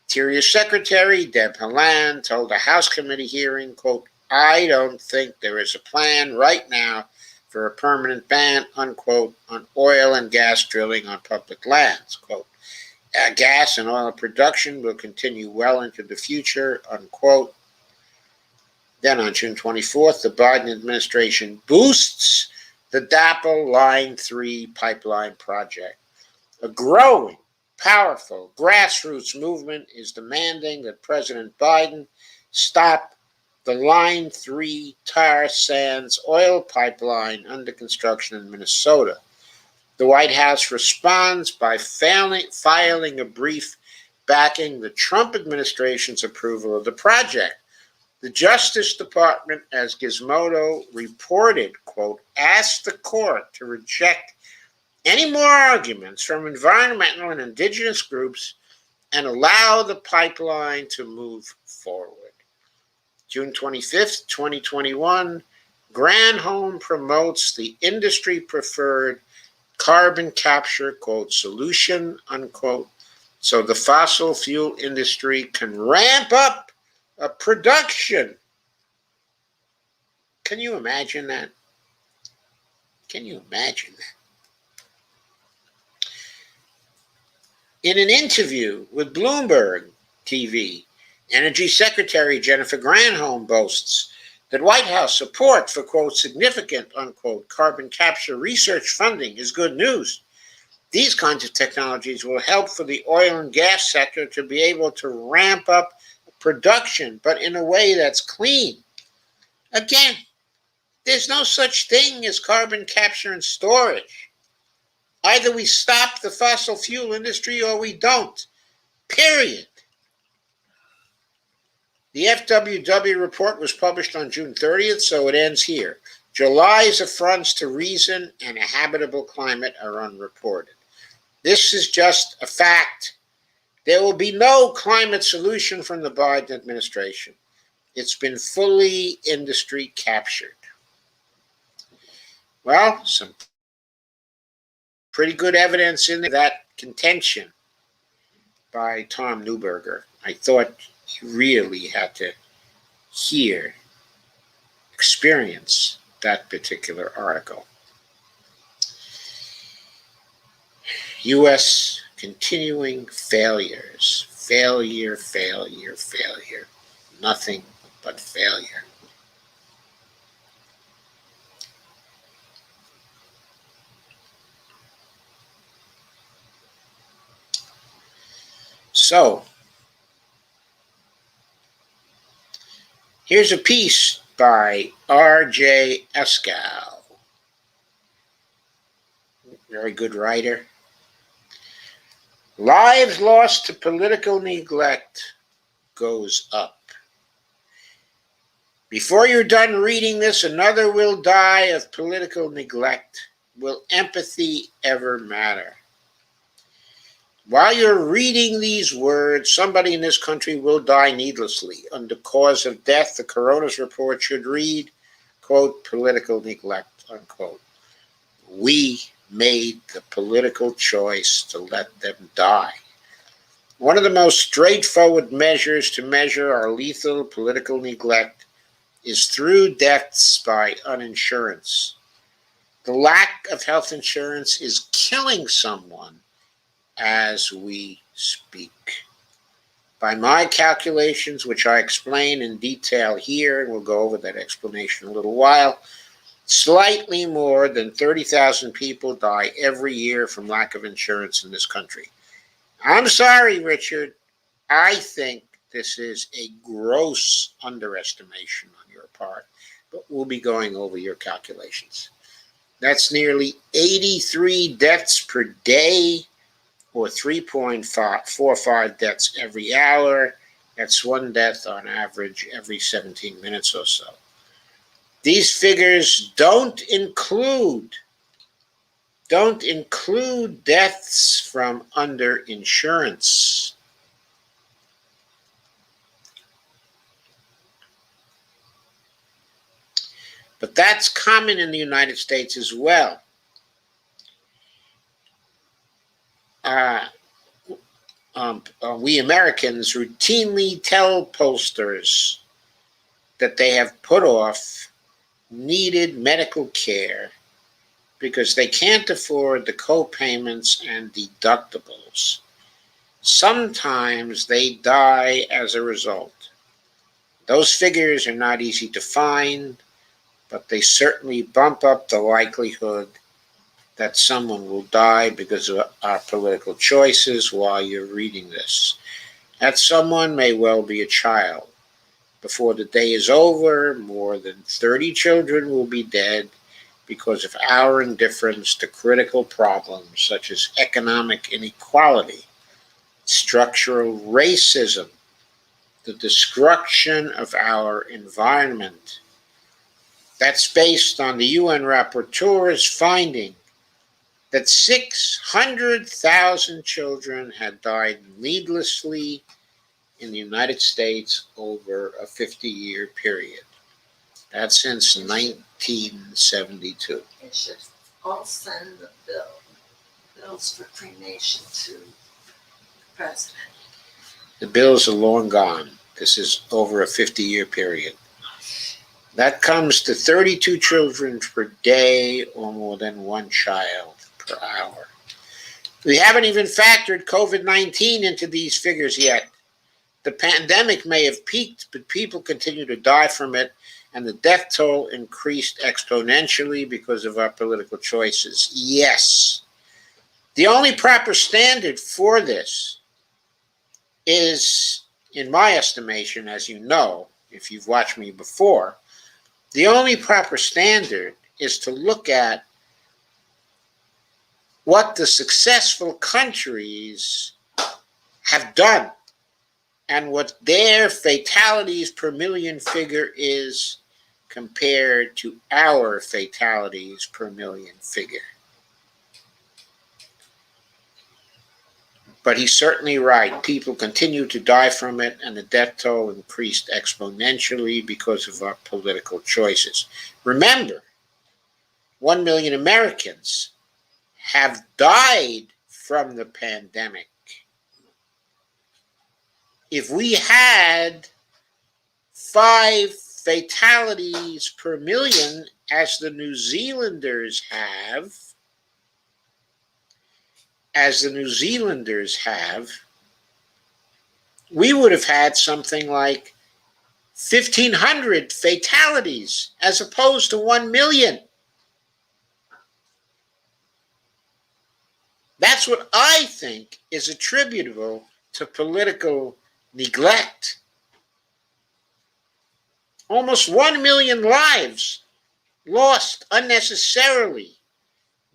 Interior Secretary Deb Haaland told a House committee hearing, quote, I don't think there is a plan right now for a permanent ban, unquote, on oil and gas drilling on public lands, quote. Gas and oil production will continue well into the future, unquote. Then on June 24th, the Biden administration boosts the DAPL Line 3 pipeline project. A growing, powerful grassroots movement is demanding that President Biden stop the Line 3 tar sands oil pipeline under construction in Minnesota. The White House responds by filing a brief backing the Trump administration's approval of the project. The Justice Department, as Gizmodo reported, quote, asked the court to reject any more arguments from environmental and indigenous groups and allow the pipeline to move forward. June 25th, 2021, Granholm promotes the industry-preferred carbon capture, quote, solution, unquote, so the fossil fuel industry can ramp up a production. Can you imagine that? Can you imagine that? In an interview with Bloomberg TV, Energy Secretary Jennifer Granholm boasts that White House support for, quote, significant, unquote, carbon capture research funding is good news. These kinds of technologies will help for the oil and gas sector to be able to ramp up production, but in a way that's clean. Again, there's no such thing as carbon capture and storage. Either we stop the fossil fuel industry or we don't. Period. The FWW report was published on June 30th, so it ends here. July's affronts to reason and a habitable climate are unreported. This is just a fact. There will be no climate solution from the Biden administration. It's been fully industry captured. Well, some pretty good evidence in that contention by Tom Neuberger. I thought you really had to experience that particular article. U.S. continuing failures. Failure, failure, failure. Nothing but failure. So, here's a piece by R.J. Eskow. Very good writer. Lives lost to political neglect goes up. Before you're done reading this, another will die of political neglect. Will empathy ever matter? While you're reading these words, somebody in this country will die needlessly. Under cause of death, the coroner's report should read, quote, political neglect, unquote. We made the political choice to let them die. One of the most straightforward measures to measure our lethal political neglect is through deaths by uninsurance. The lack of health insurance is killing someone as we speak. By my calculations, which I explain in detail here, and we'll go over that explanation in a little while, slightly more than 30,000 people die every year from lack of insurance in this country. I'm sorry, Richard. I think this is a gross underestimation on your part, but we'll be going over your calculations. That's nearly 83 deaths per day, or 3.45 deaths every hour. That's one death on average every 17 minutes or so. These figures don't include deaths from underinsurance. But that's common in the United States as well. We Americans routinely tell pollsters that they have put off needed medical care because they can't afford the co-payments and deductibles. Sometimes they die as a result. Those figures are not easy to find, but they certainly bump up the likelihood that someone will die because of our political choices while you're reading this. That someone may well be a child. Before the day is over, more than 30 children will be dead because of our indifference to critical problems such as economic inequality, structural racism, the destruction of our environment. That's based on the UN rapporteur's finding that 600,000 children had died needlessly in the United States over a 50-year period. That's since 1972. They should all send the bills for cremation to the president. The bills are long gone. This is over a 50-year period. That comes to 32 children per day or more than one child per hour. We haven't even factored COVID-19 into these figures yet. The pandemic may have peaked, but people continue to die from it, and the death toll increased exponentially because of our political choices. Yes. The only proper standard for this is, in my estimation, as you know, if you've watched me before, the only proper standard is to look at what the successful countries have done and what their fatalities per million figure is compared to our fatalities per million figure. But he's certainly right. People continue to die from it, and the death toll increased exponentially because of our political choices. Remember, 1 million Americans have died from the pandemic. If we had 5 fatalities per million, as the New Zealanders have, we would have had something like 1,500 fatalities as opposed to 1 million. That's what I think is attributable to political neglect. Almost 1 million lives lost unnecessarily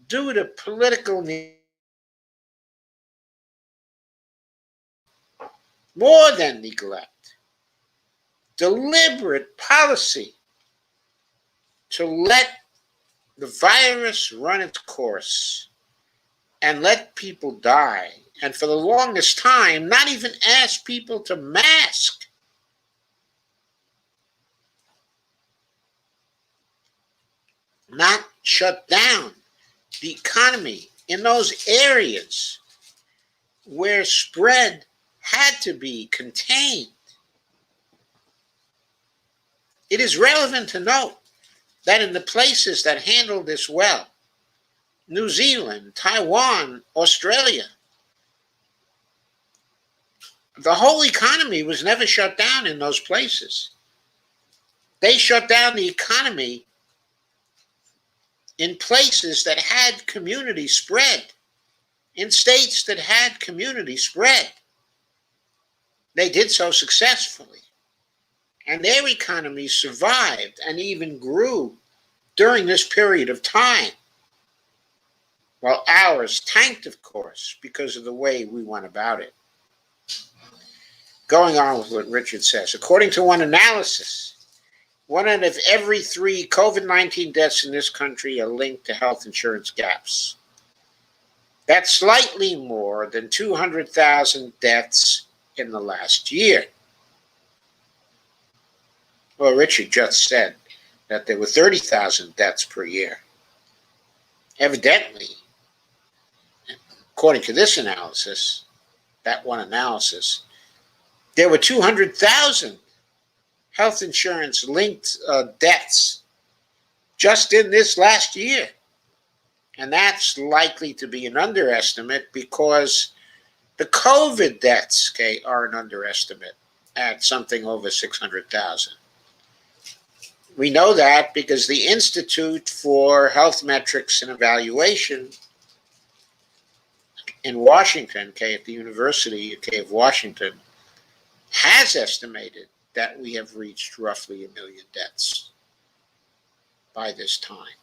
due to political neglect. More than neglect, deliberate policy to let the virus run its course and let people die. And for the longest time, not even ask people to mask. Not shut down the economy in those areas where spread had to be contained. It is relevant to note that in the places that handled this well, New Zealand, Taiwan, Australia, the whole economy was never shut down in those places. They shut down the economy in places that had community spread, in states that had community spread. They did so successfully, and their economies survived and even grew during this period of time, while ours tanked, of course, because of the way we went about it. Going on with what Richard says, according to one analysis, 1 out of every 3 COVID-19 deaths in this country are linked to health insurance gaps. That's slightly more than 200,000 deaths in the last year. Well, Richard just said that there were 30,000 deaths per year. Evidently, according to this analysis, that one analysis, there were 200,000 health insurance linked deaths just in this last year. And that's likely to be an underestimate because the COVID deaths, okay, are an underestimate at something over 600,000. We know that because the Institute for Health Metrics and Evaluation in Washington, okay, at the University of Washington, has estimated that we have reached roughly 1 million deaths by this time.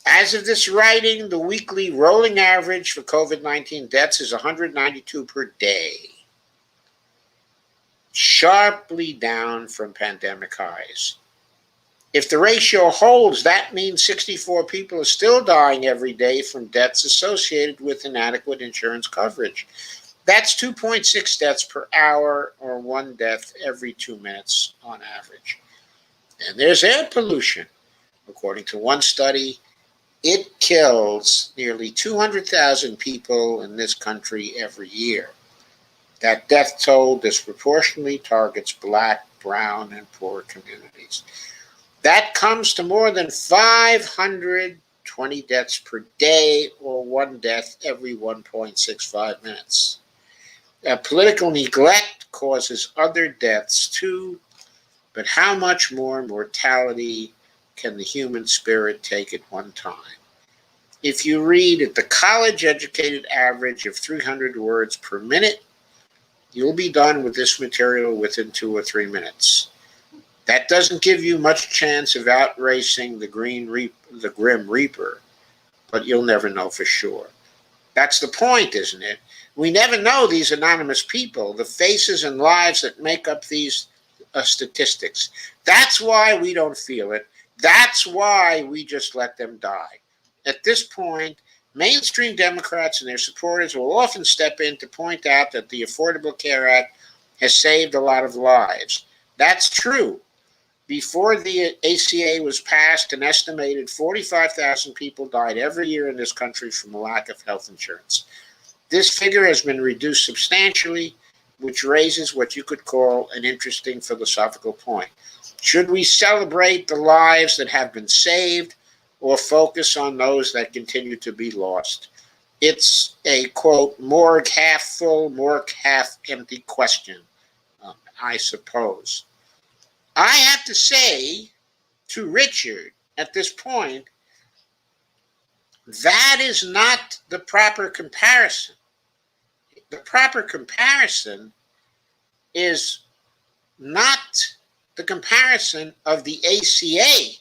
As of this writing, the weekly rolling average for COVID-19 deaths is 192 per day, sharply down from pandemic highs. If the ratio holds, that means 64 people are still dying every day from deaths associated with inadequate insurance coverage. That's 2.6 deaths per hour, or 1 death every 2 minutes on average. And there's air pollution. According to one study, it kills nearly 200,000 people in this country every year. That death toll disproportionately targets Black, brown, and poor communities. That comes to more than 520 deaths per day, or 1 death every 1.65 minutes. Political neglect causes other deaths too, but how much more mortality can the human spirit take at one time? If you read at the college-educated average of 300 words per minute, you'll be done with this material within 2 or 3 minutes. That doesn't give you much chance of outracing the Grim Reaper, but you'll never know for sure. That's the point, isn't it? We never know these anonymous people, the faces and lives that make up these statistics. That's why we don't feel it. That's why we just let them die. At this point, mainstream Democrats and their supporters will often step in to point out that the Affordable Care Act has saved a lot of lives. That's true. Before the ACA was passed, an estimated 45,000 people died every year in this country from a lack of health insurance. This figure has been reduced substantially, which raises what you could call an interesting philosophical point. Should we celebrate the lives that have been saved or focus on those that continue to be lost? It's a, quote, morgue half full, morgue half empty question, I suppose. I have to say to Richard at this point, that is not the proper comparison. The proper comparison is not the comparison of the ACA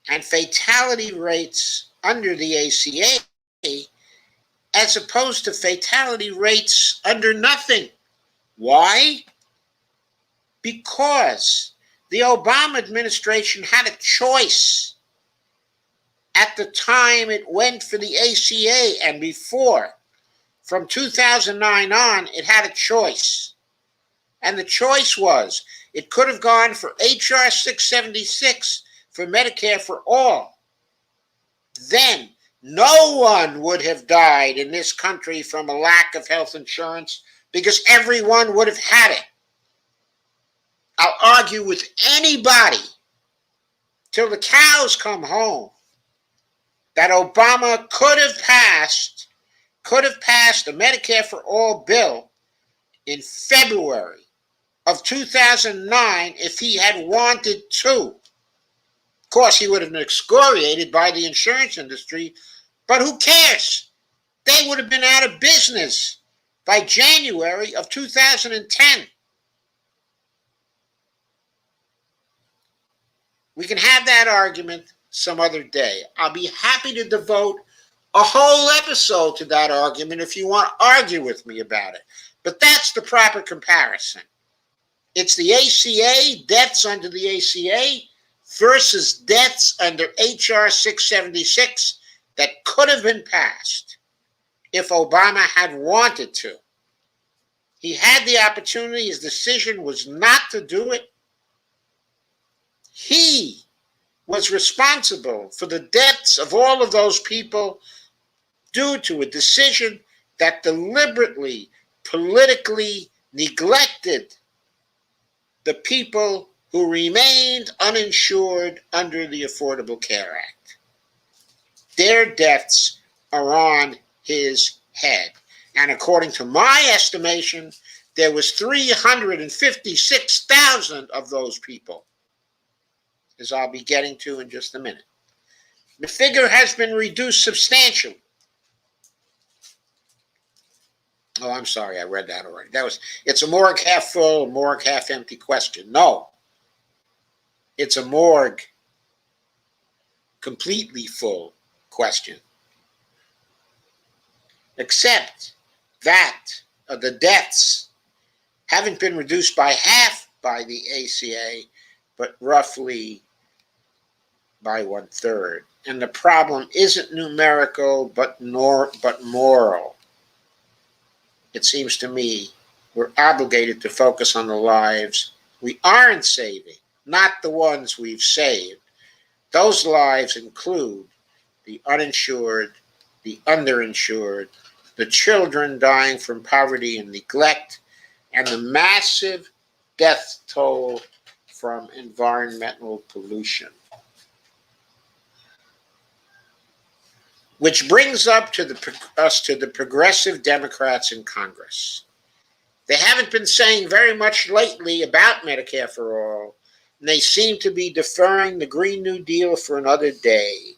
and fatality rates under the ACA as opposed to fatality rates under nothing. Why? Because the Obama administration had a choice at the time it went for the ACA and before. From 2009 on, it had a choice. And the choice was, it could have gone for HR 676 for Medicare for all. Then no one would have died in this country from a lack of health insurance because everyone would have had it. I'll argue with anybody till the cows come home that Obama could have passed a Medicare for all bill in February of 2009 if he had wanted to. Of course, he would have been excoriated by the insurance industry, but who cares? They would have been out of business by January of 2010. We can have that argument some other day. I'll be happy to devote a whole episode to that argument if you want to argue with me about it. But that's the proper comparison. It's the ACA, deaths under the ACA versus deaths under HR 676 that could have been passed if Obama had wanted to. He had the opportunity. His decision was not to do it. He was responsible for the deaths of all of those people due to a decision that deliberately, politically neglected the people who remained uninsured under the Affordable Care Act. Their deaths are on his head. And according to my estimation, there was 356,000 of those people, as I'll be getting to in just a minute. The figure has been reduced substantially. Oh, I'm sorry, I read that already. It's a morgue half full, a morgue half empty question. No, it's a morgue completely full question. Except that the deaths haven't been reduced by half by the ACA, but roughly by 1/3. And the problem isn't numerical, but moral. It seems to me we're obligated to focus on the lives we aren't saving, not the ones we've saved. Those lives include the uninsured, the underinsured, the children dying from poverty and neglect, and the massive death toll from environmental pollution. Which brings us to the progressive Democrats in Congress. They haven't been saying very much lately about Medicare for All, and they seem to be deferring the Green New Deal for another day.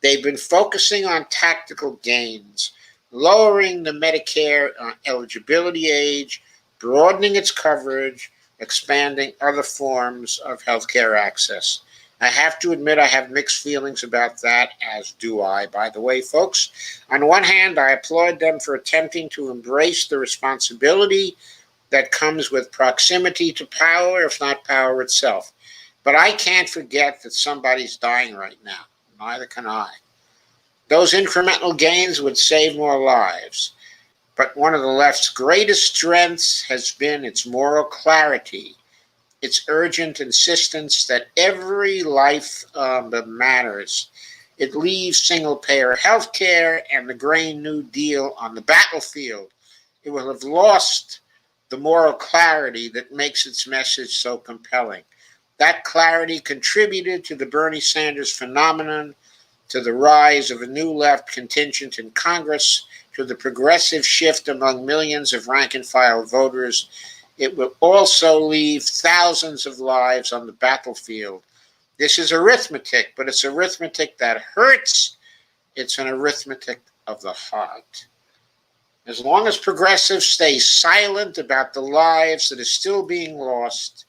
They've been focusing on tactical gains, lowering the Medicare eligibility age, broadening its coverage, expanding other forms of healthcare access. I have to admit I have mixed feelings about that, as do I. By the way, folks, on one hand, I applaud them for attempting to embrace the responsibility that comes with proximity to power, if not power itself. But I can't forget that somebody's dying right now. Neither can I. Those incremental gains would save more lives. But one of the left's greatest strengths has been its moral clarity, its urgent insistence that every life matters. It leaves single-payer health care and the Green New Deal on the battlefield. It will have lost the moral clarity that makes its message so compelling. That clarity contributed to the Bernie Sanders phenomenon, to the rise of a new left contingent in Congress, to the progressive shift among millions of rank-and-file voters. It will also leave thousands of lives on the battlefield. This is arithmetic, but it's arithmetic that hurts. It's an arithmetic of the heart. As long as progressives stay silent about the lives that are still being lost,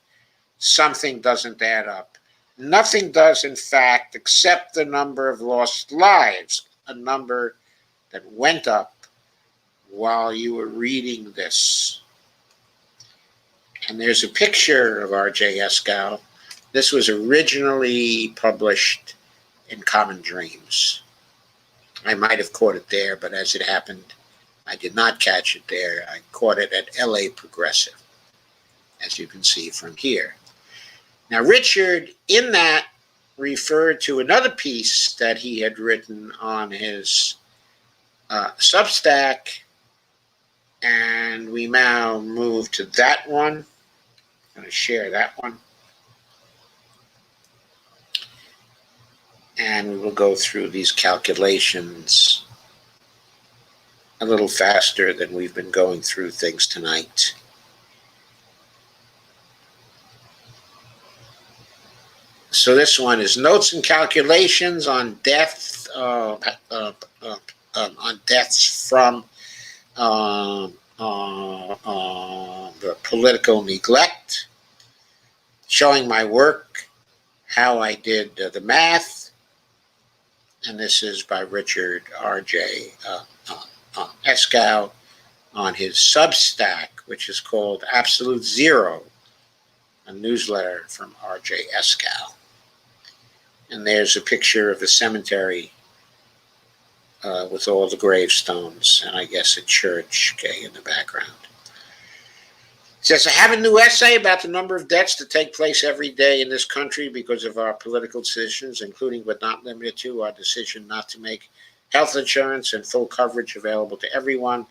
something doesn't add up. Nothing does, in fact, except the number of lost lives, a number that went up while you were reading this. And there's a picture of R.J. Eskow. This was originally published in Common Dreams. I might have caught it there, but as it happened, I did not catch it there. I caught it at LA Progressive, as you can see from here. Now, Richard, in that, referred to another piece that he had written on his Substack, and we now move to that one. I'm going to share that one. And we will go through these calculations a little faster than we've been going through things tonight. So this one is notes and calculations on deaths from the political neglect, showing my work, how I did the math, and this is by Richard R.J. Eskow on his Substack, which is called Absolute Zero, a newsletter from R.J. Eskow. And there's a picture of the cemetery with all the gravestones, and I guess a church, okay, in the background. It says, I have a new essay about the number of deaths that take place every day in this country because of our political decisions, including but not limited to our decision not to make health insurance and full coverage available to everyone.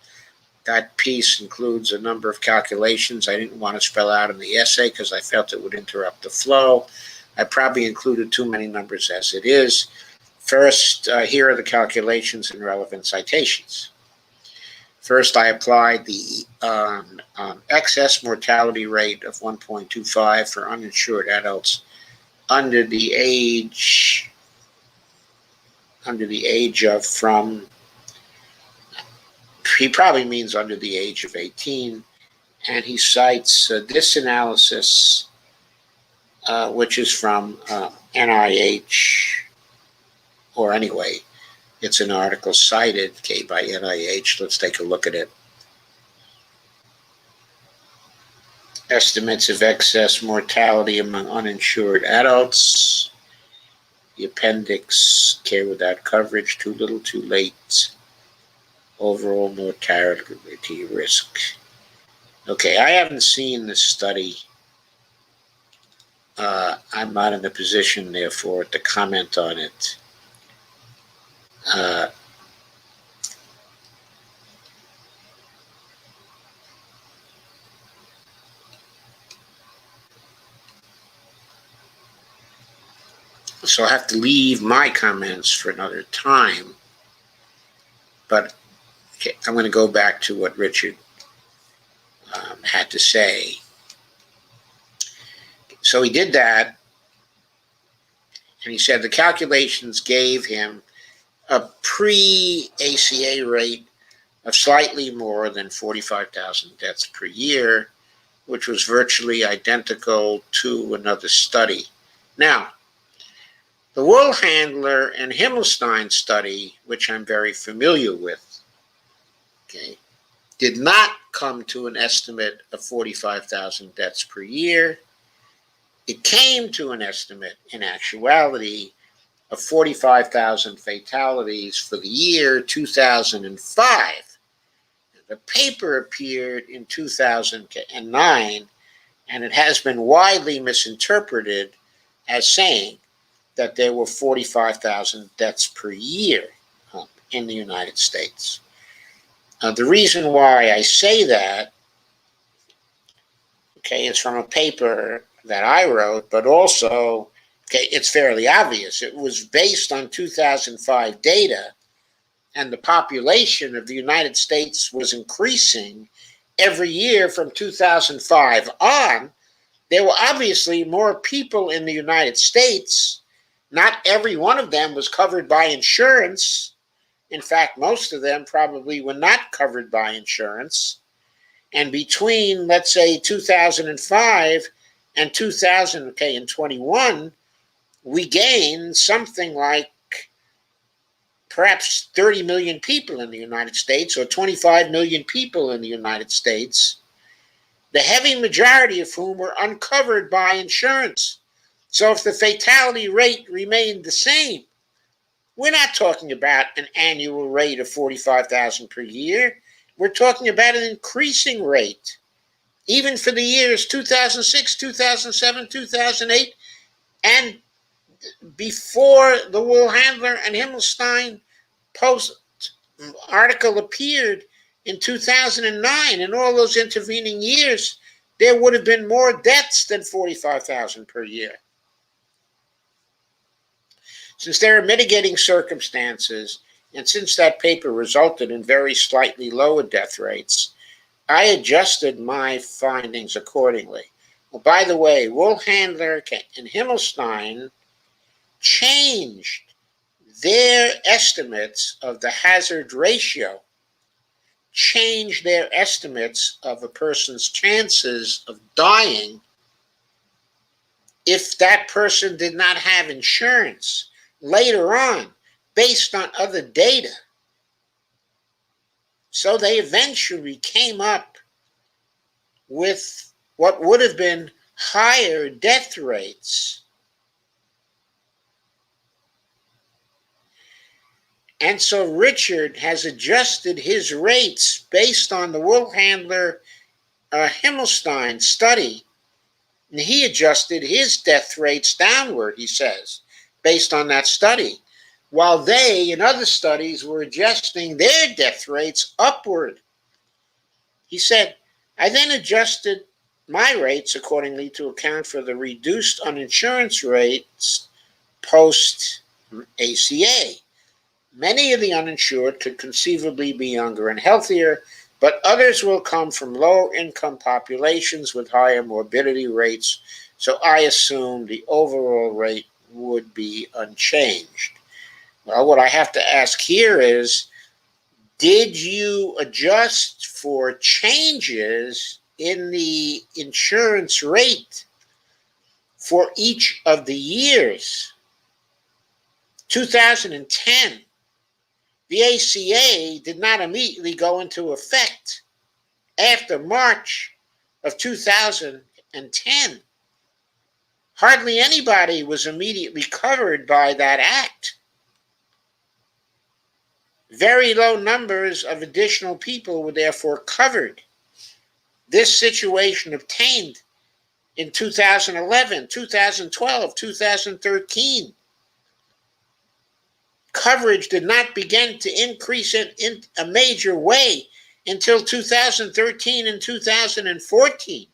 That piece includes a number of calculations I didn't want to spell out in the essay because I felt it would interrupt the flow. I probably included too many numbers as it is. First, here are the calculations and relevant citations. First, I applied the excess mortality rate of 1.25 for uninsured adults under the age of from, he probably means under the age of 18, and he cites this analysis, which is from NIH, or anyway, it's an article cited, okay, by NIH. Let's take a look at it. Estimates of excess mortality among uninsured adults. The appendix, care without coverage, too little, too late. Overall mortality risk. Okay, I haven't seen this study. I'm not in a position, therefore, to comment on it. So I have to leave my comments for another time. But okay, I'm going to go back to what Richard had to say. So he did that, and he said the calculations gave him a pre-ACA rate of slightly more than 45,000 deaths per year, which was virtually identical to another study. Now, the Woolhandler and Himmelstein study, which I'm very familiar with, okay, did not come to an estimate of 45,000 deaths per year. It came to an estimate, in actuality, of 45,000 fatalities for the year 2005. The paper appeared in 2009, and it has been widely misinterpreted as saying that there were 45,000 deaths per year in the United States. The reason why I say that, okay, is from a paper that I wrote, but also, okay, it's fairly obvious. It was based on 2005 data, and the population of the United States was increasing every year from 2005 on. There were obviously more people in the United States. Not every one of them was covered by insurance. In fact, most of them probably were not covered by insurance. And between, let's say, 2005 and 2021, we gained something like perhaps 30 million people in the United States, or 25 million people in the United States, the heavy majority of whom were uncovered by insurance. So if the fatality rate remained the same, we're not talking about an annual rate of 45,000 per year. We're talking about an increasing rate. Even for the years 2006, 2007, 2008, and before the Woolhandler and Himmelstein post article appeared in 2009, in all those intervening years, there would have been more deaths than 45,000 per year. Since there are mitigating circumstances, and since that paper resulted in very slightly lower death rates, I adjusted my findings accordingly. Well, by the way, Woolhandler and Himmelstein changed their estimates of the hazard ratio, changed their estimates of a person's chances of dying if that person did not have insurance later on, based on other data. So they eventually came up with what would have been higher death rates. And so Richard has adjusted his rates based on the Wool Handler Himmelstein study. And he adjusted his death rates downward, he says, based on that study, while they, in other studies, were adjusting their death rates upward. He said, I then adjusted my rates accordingly to account for the reduced uninsurance rates post-ACA. Many of the uninsured could conceivably be younger and healthier, but others will come from lower income populations with higher morbidity rates, so I assumed the overall rate would be unchanged. Well, what I have to ask here is, did you adjust for changes in the insurance rate for each of the years? 2010, the ACA did not immediately go into effect after March of 2010. Hardly anybody was immediately covered by that act. Very low numbers of additional people were therefore covered. This situation obtained in 2011, 2012, 2013. Coverage did not begin to increase in a major way until 2013 and 2014.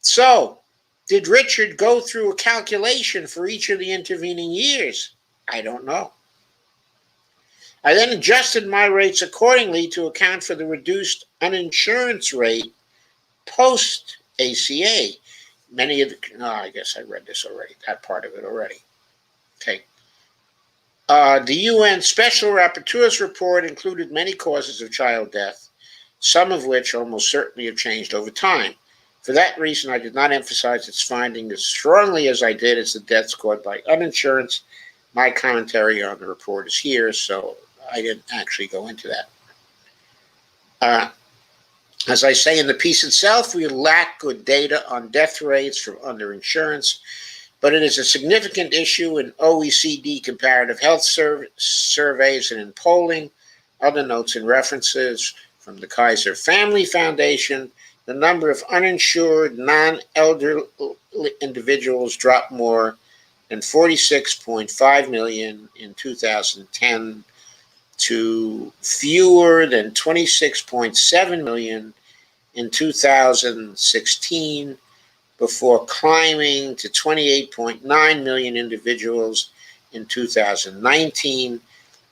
So, did Richard go through a calculation for each of the intervening years? I don't know. I then adjusted my rates accordingly to account for the reduced uninsurance rate post-ACA. Many of the, I guess I read this already, that part of it already. Okay. The UN Special Rapporteur's report included many causes of child death, some of which almost certainly have changed over time. For that reason, I did not emphasize its finding as strongly as I did as the deaths caused by uninsurance. My commentary on the report is here, so I didn't actually go into that. As I say in the piece itself, we lack good data on death rates from underinsurance, but it is a significant issue in OECD comparative health surveys and in polling. Other notes and references from the Kaiser Family Foundation: the number of uninsured non-elderly individuals dropped more than 46.5 million in 2010 to fewer than 26.7 million in 2016, before climbing to 28.9 million individuals in 2019.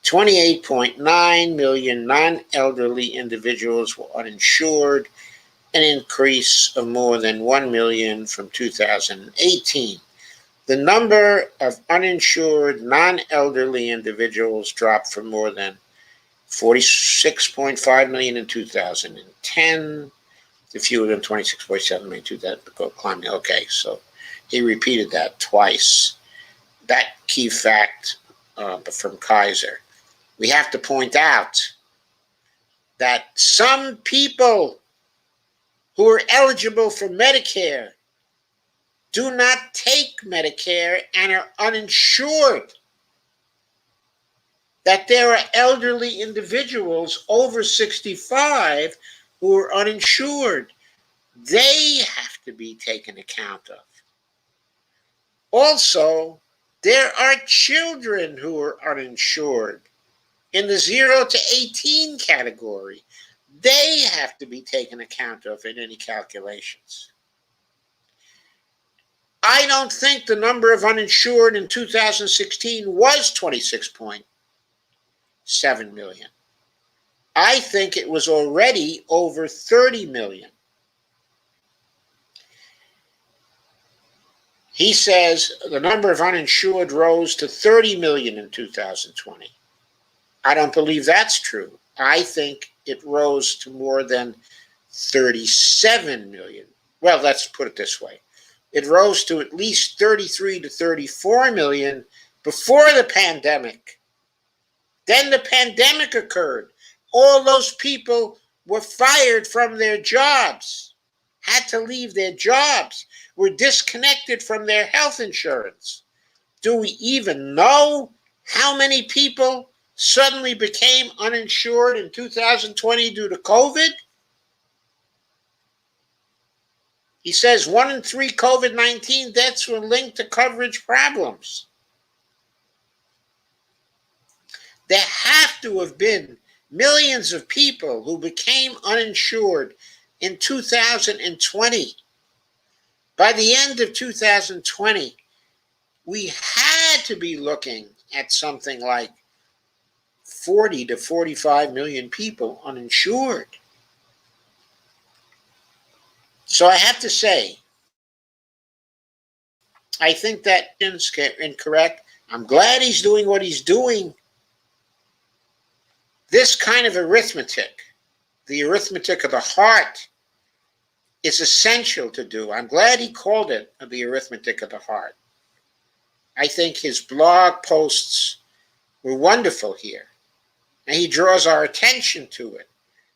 28.9 million non-elderly individuals were uninsured, an increase of more than 1 million from 2018. The number of uninsured non-elderly individuals dropped from more than 46.5 million in 2010 to fewer than 26.7 million in 2000, climbing. Okay, so he repeated that twice. That key fact from Kaiser. We have to point out that some people who are eligible for Medicare do not take Medicare and are uninsured. That there are elderly individuals over 65 who are uninsured. They have to be taken account of. Also, there are children who are uninsured in the 0 to 18 category. They have to be taken account of in any calculations. I don't think the number of uninsured in 2016 was 26.7 million. I think it was already over 30 million. He says the number of uninsured rose to 30 million in 2020. I don't believe that's true. I think it rose to more than 37 million. Well, let's put it this way. It rose to at least 33 to 34 million before the pandemic. Then the pandemic occurred. All those people were fired from their jobs. had to leave their jobs, were disconnected from their health insurance. Do we even know how many people suddenly became uninsured in 2020 due to COVID? He says 1 in 3 COVID-19 deaths were linked to coverage problems. There have to have been millions of people who became uninsured in 2020. By the end of 2020, we had to be looking at something like 40 to 45 million people uninsured. So I have to say, I think that is incorrect. I'm glad he's doing what he's doing. This kind of arithmetic, the arithmetic of the heart, is essential to do. I'm glad he called it the arithmetic of the heart. I think his blog posts were wonderful here, and he draws our attention to it.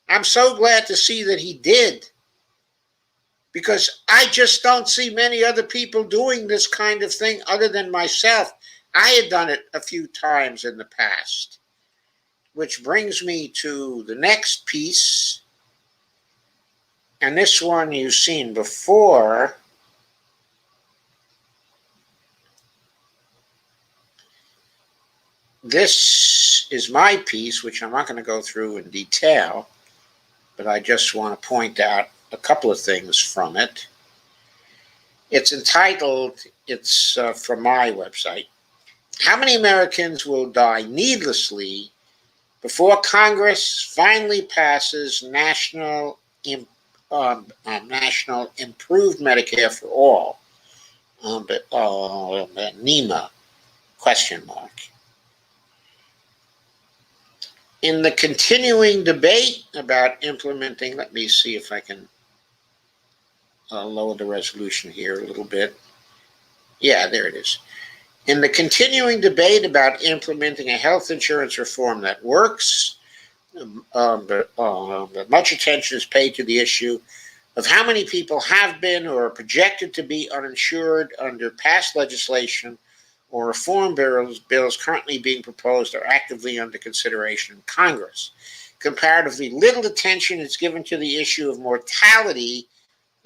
I'm so glad to see that he did, because I just don't see many other people doing this kind of thing other than myself. I had done it a few times in the past, which brings me to the next piece. And this one you've seen before. This is my piece, which I'm not going to go through in detail, but I just want to point out a couple of things from it. It's entitled, it's from my website, "How Many Americans Will Die Needlessly Before Congress Finally Passes National Improved Medicare for All?" NEMA, question mark. In the continuing debate about implementing, let me see if I can lower the resolution here a little bit. Yeah, there it is. In the continuing debate about implementing a health insurance reform that works, much attention is paid to the issue of how many people have been or are projected to be uninsured under past legislation or reform bills currently being proposed or actively under consideration in Congress. Comparatively little attention is given to the issue of mortality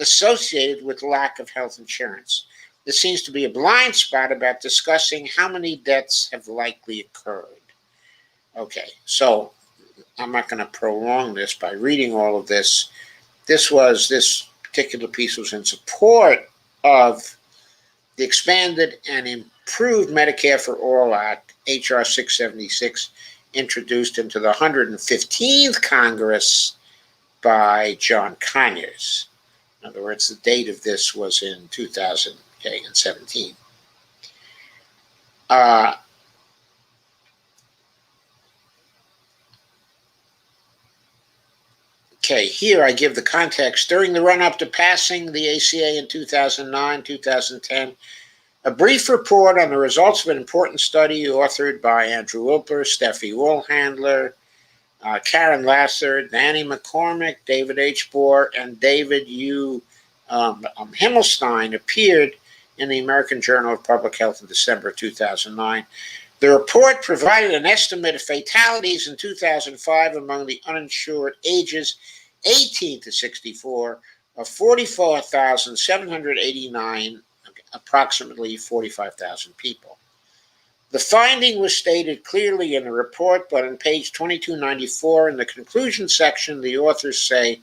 associated with lack of health insurance. There seems to be a blind spot about discussing how many deaths have likely occurred. Okay, so I'm not going to prolong this by reading all of this. This particular piece was in support of the Expanded and Improved Medicare for All Act, H.R. 676, introduced into the 115th Congress by John Conyers. In other words, the date of this was in 2017. Okay, here I give the context. During the run-up to passing the ACA in 2009, 2010, a brief report on the results of an important study authored by Andrew Wilper, Steffi Wohlhandler, Karen Lasser, Danny McCormick, David H. Bohr, and David U. Himmelstein appeared in the American Journal of Public Health in December 2009. The report provided an estimate of fatalities in 2005 among the uninsured ages 18 to 64 of 44,789, approximately 45,000 people. The finding was stated clearly in the report, but on page 2294 in the conclusion section, the authors say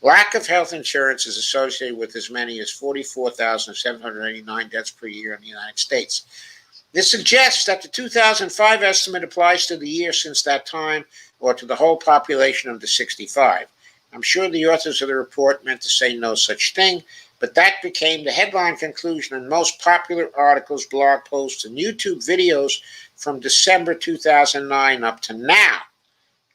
lack of health insurance is associated with as many as 44,789 deaths per year in the United States. This suggests that the 2005 estimate applies to the year since that time or to the whole population under 65. I'm sure the authors of the report meant to say no such thing, but that became the headline conclusion in most popular articles, blog posts, and YouTube videos from December 2009 up to now,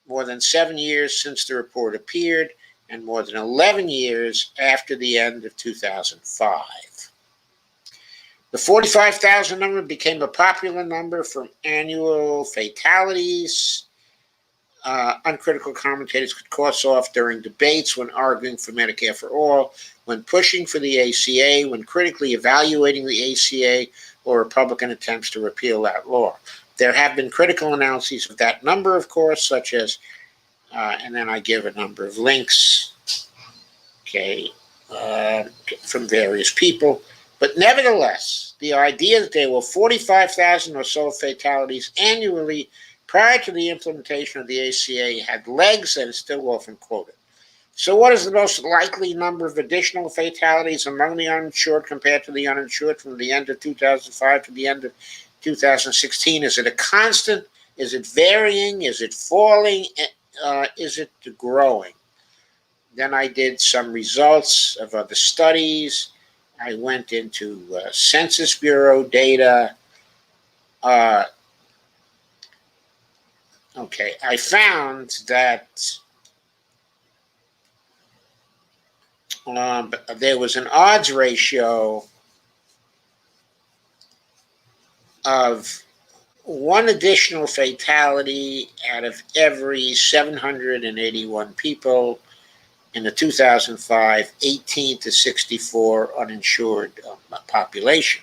more than 7 years since the report appeared and more than 11 years after the end of 2005. The 45,000 number became a popular number for annual fatalities. uncritical commentators could cough off during debates, when arguing for Medicare for all, when pushing for the ACA, when critically evaluating the ACA, or Republican attempts to repeal that law. There have been critical analyses of that number, of course, such as, and then I give a number of links, from various people. But nevertheless, the idea that there were 45,000 or so fatalities annually prior to the implementation of the ACA had legs that is still often quoted. So what is the most likely number of additional fatalities among the uninsured compared to the uninsured from the end of 2005 to the end of 2016? Is it a constant? Is it varying? Is it falling? Is it growing? Then I did some results of other studies. I went into Census Bureau data. I found that there was an odds ratio of one additional fatality out of every 781 people in the 2005 18 to 64 uninsured population.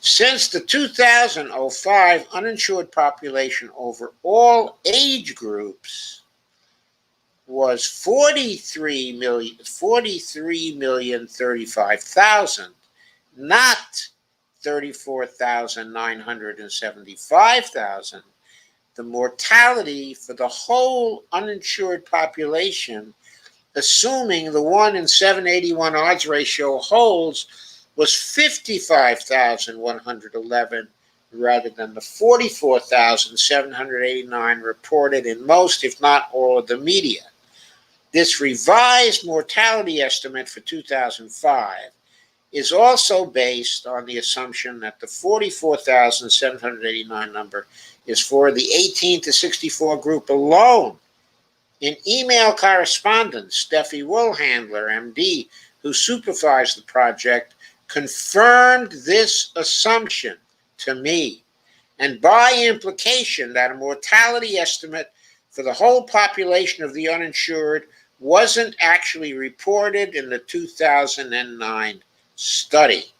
Since the 2005 uninsured population over all age groups was 43,035,000, not 34,975,000, the mortality for the whole uninsured population, assuming the 1 in 781 odds ratio holds, was 55,111 rather than the 44,789 reported in most, if not all, of the media. This revised mortality estimate for 2005 is also based on the assumption that the 44,789 number is for the 18 to 64 group alone. In email correspondence, Steffi Woolhandler, MD, who supervised the project, confirmed this assumption to me, and by implication that a mortality estimate for the whole population of the uninsured wasn't actually reported in the 2009 study.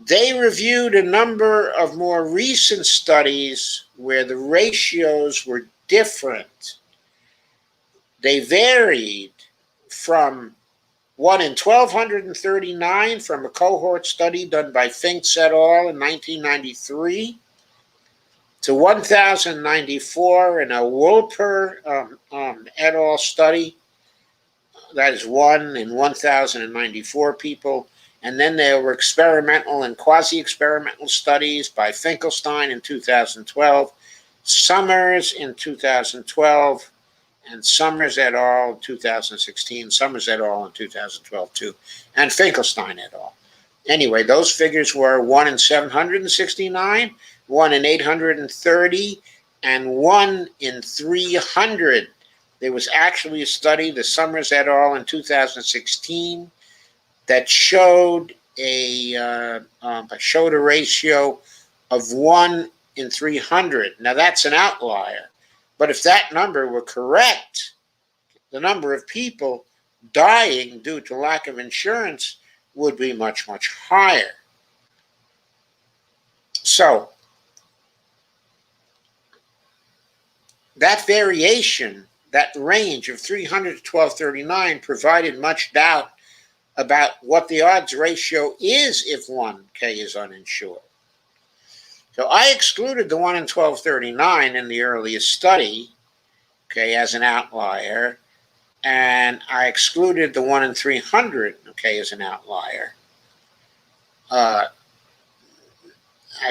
They reviewed a number of more recent studies where the ratios were different. They varied from 1 in 1,239 from a cohort study done by Finks et al. In 1993 to 1,094 in a Wolper et al. Study. That is 1 in 1,094 people. And then there were experimental and quasi-experimental studies by Finkelstein in 2012, Summers in 2012, and Summers et al. In 2016, Summers et al. In 2012 too, and Finkelstein et al. Anyway, those figures were 1 in 769, 1 in 830, and 1 in 300. There was actually a study, the Summers et al. In 2016, that showed a ratio of 1 in 300. Now that's an outlier, but if that number were correct, the number of people dying due to lack of insurance would be much, much higher. So that variation, that range of 300 to 1239 provided much doubt about what the odds ratio is if 1K is uninsured. So I excluded the 1 in 1239 in the earliest study, as an outlier, and I excluded the 1 in 300, as an outlier. I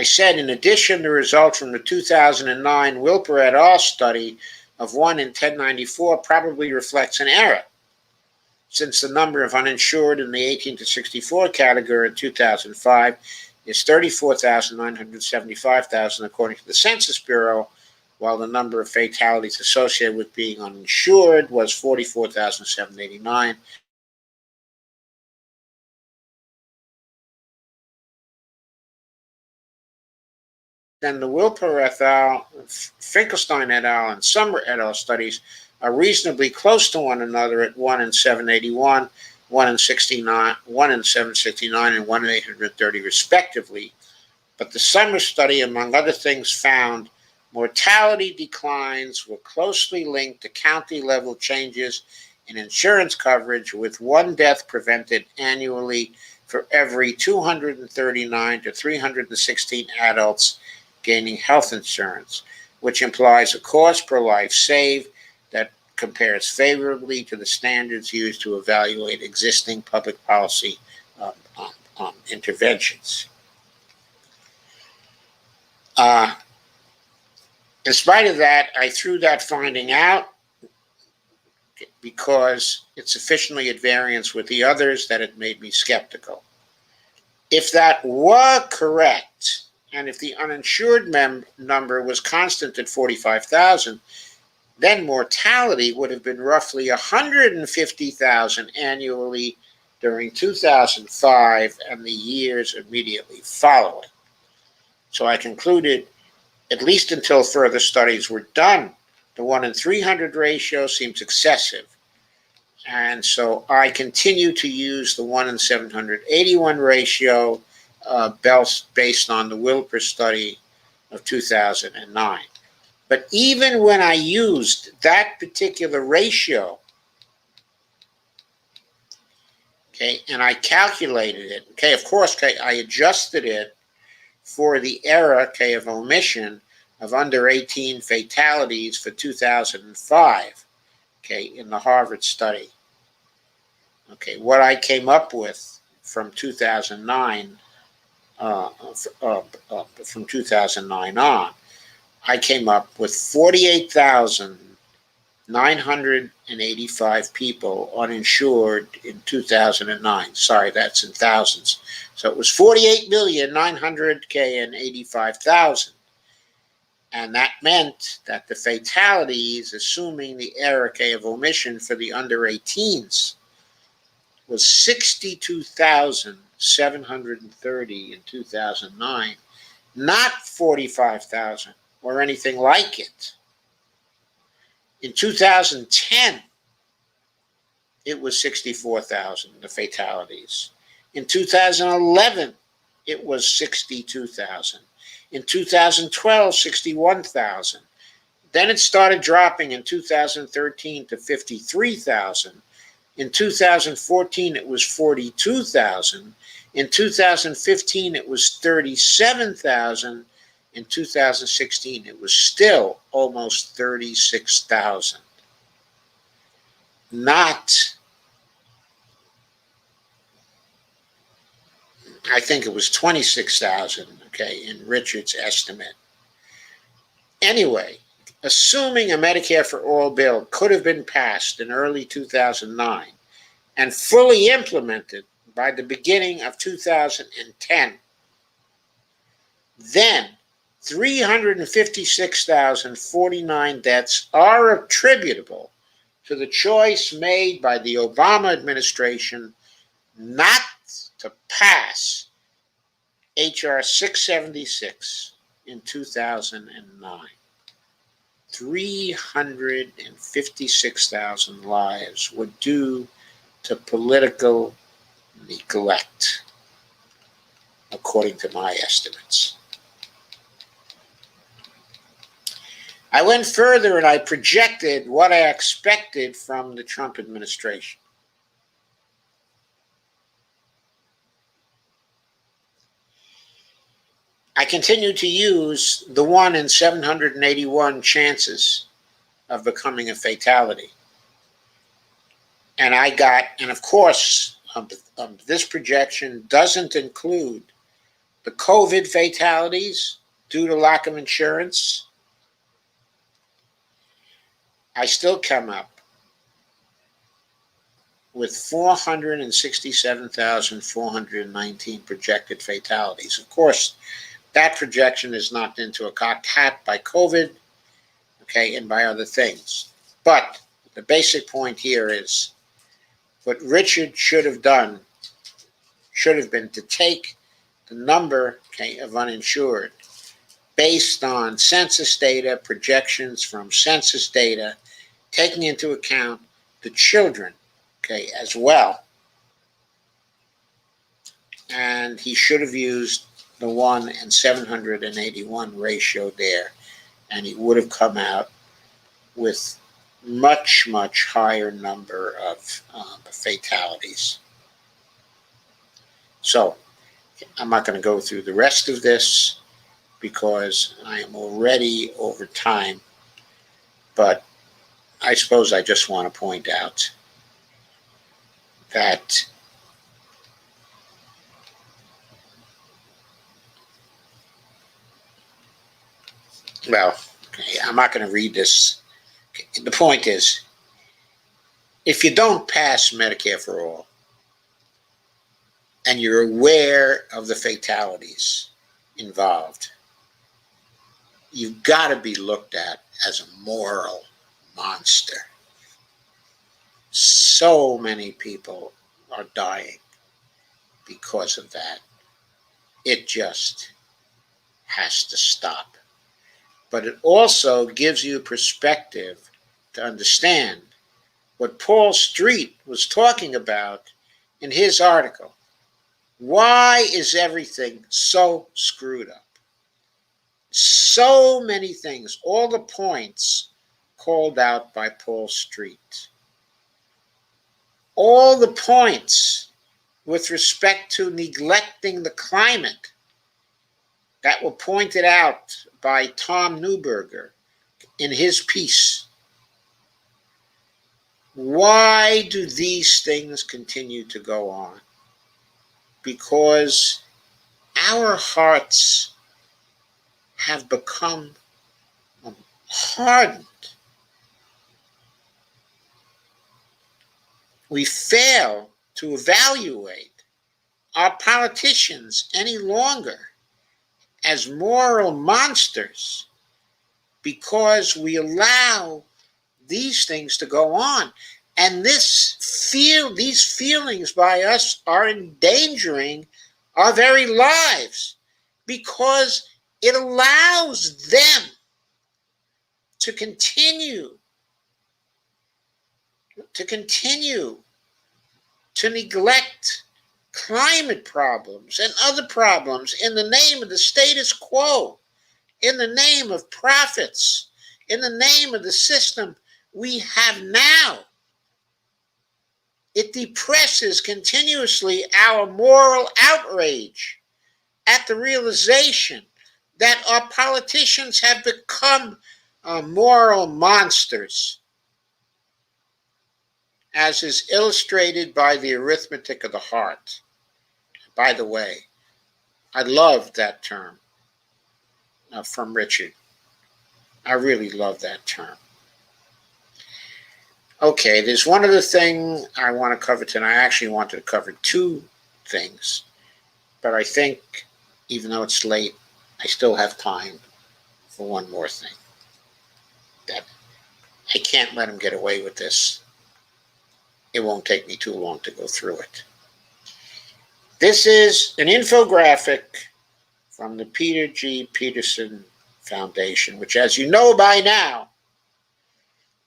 said, in addition, the result from the 2009 Wilper et al. Study of 1 in 1094 probably reflects an error, since the number of uninsured in the 18 to 64 category in 2005 is 34,975,000 according to the Census Bureau, while the number of fatalities associated with being uninsured was 44,789. then the Wilper et al., Finkelstein et al., and Summer et al. Studies are reasonably close to one another at 1 in 781, 1 in 69, 1 in 769, and 1 in 830 respectively. But the Summer study, among other things, found mortality declines were closely linked to county-level changes in insurance coverage, with one death prevented annually for every 239 to 316 adults gaining health insurance, which implies a cost per life saved that compares favorably to the standards used to evaluate existing public policy interventions. In spite of that, I threw that finding out because it's sufficiently at variance with the others that it made me skeptical. If that were correct, and if the uninsured number was constant at 45,000, then mortality would have been roughly 150,000 annually during 2005 and the years immediately following. So I concluded, at least until further studies were done, the 1 in 300 ratio seems excessive. And so I continue to use the 1 in 781 ratio based on the Wilper study of 2009. But even when I used that particular ratio, okay, and I calculated it, okay, of course, okay, I adjusted it for the error, okay, of omission of under 18 fatalities for 2005, okay, in the Harvard study. Okay, what I came up with from 2009, from 2009 on, I came up with 48,985 people uninsured in 2009. Sorry, that's in thousands. So it was 48,985,000. And that meant that the fatalities, assuming the error K of omission for the under 18s, was 62,730 in 2009, not 45,000 or anything like it. In 2010, it was 64,000, the fatalities. In 2011, it was 62,000. In 2012, 61,000. Then it started dropping in 2013 to 53,000. In 2014, it was 42,000. In 2015, it was 37,000. In 2016, it was still almost 36,000. Not, I think it was 26,000, okay, in Richard's estimate. Anyway, assuming a Medicare for All bill could have been passed in early 2009 and fully implemented by the beginning of 2010, then 356,049 deaths are attributable to the choice made by the Obama administration not to pass H.R. 676 in 2009. 356,000 lives were due to political neglect, according to my estimates. I went further and I projected what I expected from the Trump administration. I continued to use the 1 in 781 chances of becoming a fatality. And I got, and of course, this projection doesn't include the COVID fatalities due to lack of insurance. I still come up with 467,419 projected fatalities. Of course, that projection is knocked into a cocked hat by COVID, okay, and by other things. But the basic point here is what Richard should have done should have been to take the number, okay, of uninsured based on census data, projections from census data, taking into account the children, okay, as well. And he should have used the 1 in 781 ratio there, and he would have come out with much, much higher number of fatalities. So I'm not going to go through the rest of this because I am already over time, but I suppose I just want to point out that well, okay, I'm not going to read this. Okay, the point is, if you don't pass Medicare for All and you're aware of the fatalities involved, you've got to be looked at as a moral monster. So many people are dying because of that. It just has to stop. But it also gives you perspective to understand what Paul Street was talking about in his article. Why is everything so screwed up? So many things, all the points called out by Paul Street. All the points with respect to neglecting the climate that were pointed out by Tom Neuberger in his piece. Why do these things continue to go on? Because our hearts have become hardened. We fail to evaluate our politicians any longer as moral monsters because we allow these things to go on. And these feelings by us are endangering our very lives because it allows them to continue to neglect climate problems and other problems in the name of the status quo, in the name of profits, in the name of the system we have now. It depresses continuously our moral outrage at the realization that our politicians have become moral monsters, as is illustrated by the arithmetic of the heart. By the way, I love that term from Richard. I really love that term. Okay, there's one other thing I want to cover tonight. I actually wanted to cover two things, but I think even though it's late, I still have time for one more thing. That I can't let him get away with this. It won't take me too long to go through it. This is an infographic from the Peter G. Peterson Foundation, which, as you know by now,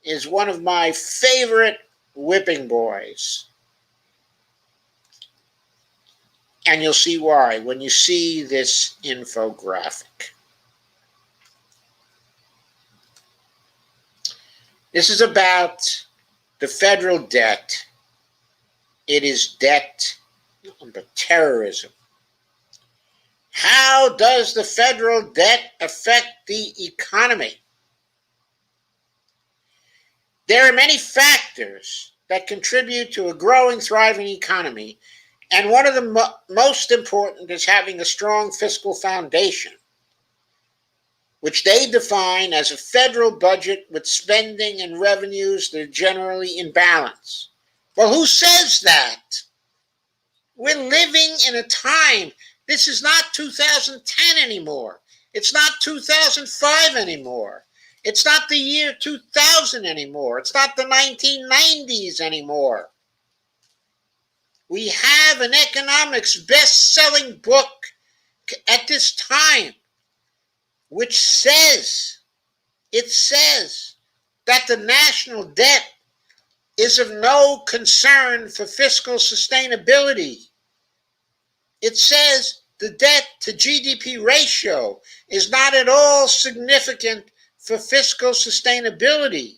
is one of my favorite whipping boys. And you'll see why when you see this infographic. This is about the federal debt. It is debt under terrorism. How does the federal debt affect the economy? There are many factors that contribute to a growing, thriving economy, and one of the most important is having a strong fiscal foundation, which they define as a federal budget with spending and revenues that are generally in balance. Well, who says that? We're living in a time, this is not 2010 anymore. It's not 2005 anymore. It's not the year 2000 anymore. It's not the 1990s anymore. We have an economics best-selling book at this time which says, it says that the national debt is of no concern for fiscal sustainability. It says the debt to GDP ratio is not at all significant for fiscal sustainability.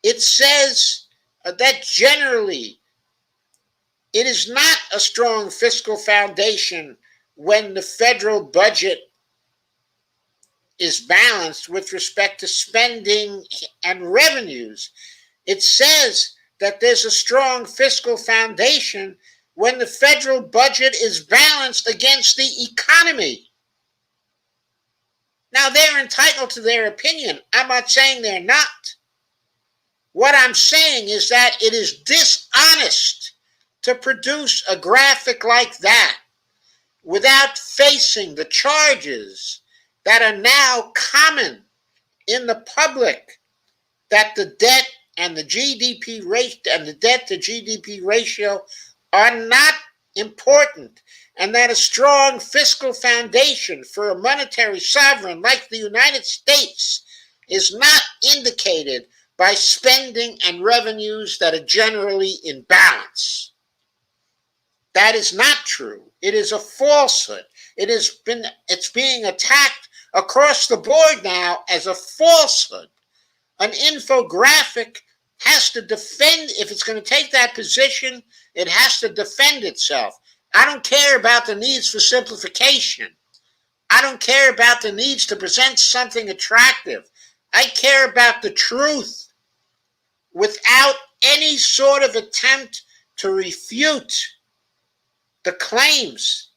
It says that generally it is not a strong fiscal foundation when the federal budget is balanced with respect to spending and revenues. It says that there's a strong fiscal foundation when the federal budget is balanced against the economy. Now, they're entitled to their opinion. I'm not saying they're not. What I'm saying is that it is dishonest to produce a graphic like that without facing the charges that are now common in the public, that the debt and the GDP rate and the debt to GDP ratio are not important, and that a strong fiscal foundation for a monetary sovereign like the United States is not indicated by spending and revenues that are generally in balance. That is not true. It is a falsehood. It's being attacked across the board now as a falsehood. An infographic has to defend, if it's going to take that position, it has to defend itself. I don't care about the needs for simplification. I don't care about the needs to present something attractive. I care about the truth without any sort of attempt to refute the claims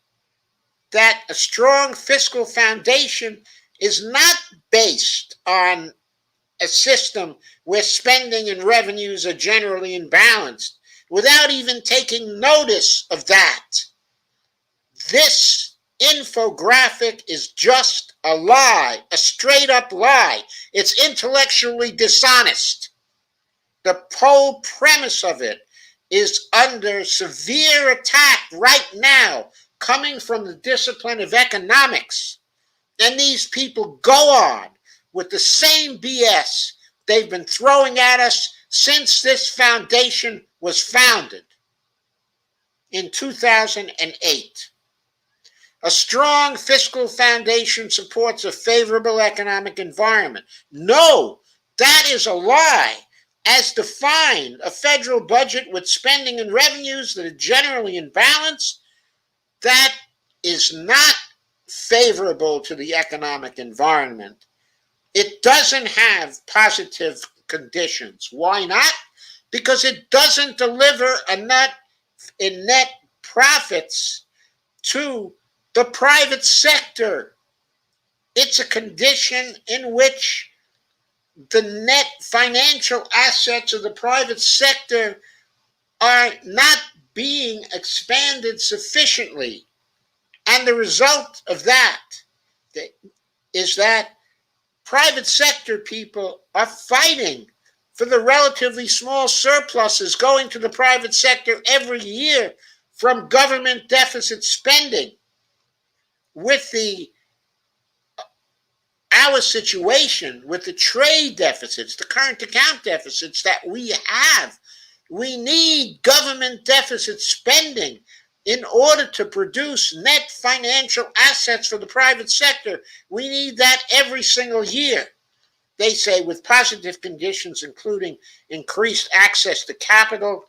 that a strong fiscal foundation is not based on a system where spending and revenues are generally imbalanced, without even taking notice of that. This infographic is just a lie, a straight up lie. It's intellectually dishonest. The whole premise of it is under severe attack right now, coming from the discipline of economics. And these people go on with the same BS they've been throwing at us since this foundation was founded in 2008. A strong fiscal foundation supports a favorable economic environment. No, that is a lie. As defined, a federal budget with spending and revenues that are generally in balance, that is not favorable to the economic environment. It doesn't have positive conditions. Why not? Because it doesn't deliver enough in net profits to the private sector. It's a condition in which the net financial assets of the private sector are not being expanded sufficiently. And the result of that is that private sector people are fighting for the relatively small surpluses going to the private sector every year from government deficit spending. With our situation, with the trade deficits, the current account deficits that we have, we need government deficit spending in order to produce net financial assets for the private sector. We need that every single year. They say with positive conditions, including increased access to capital.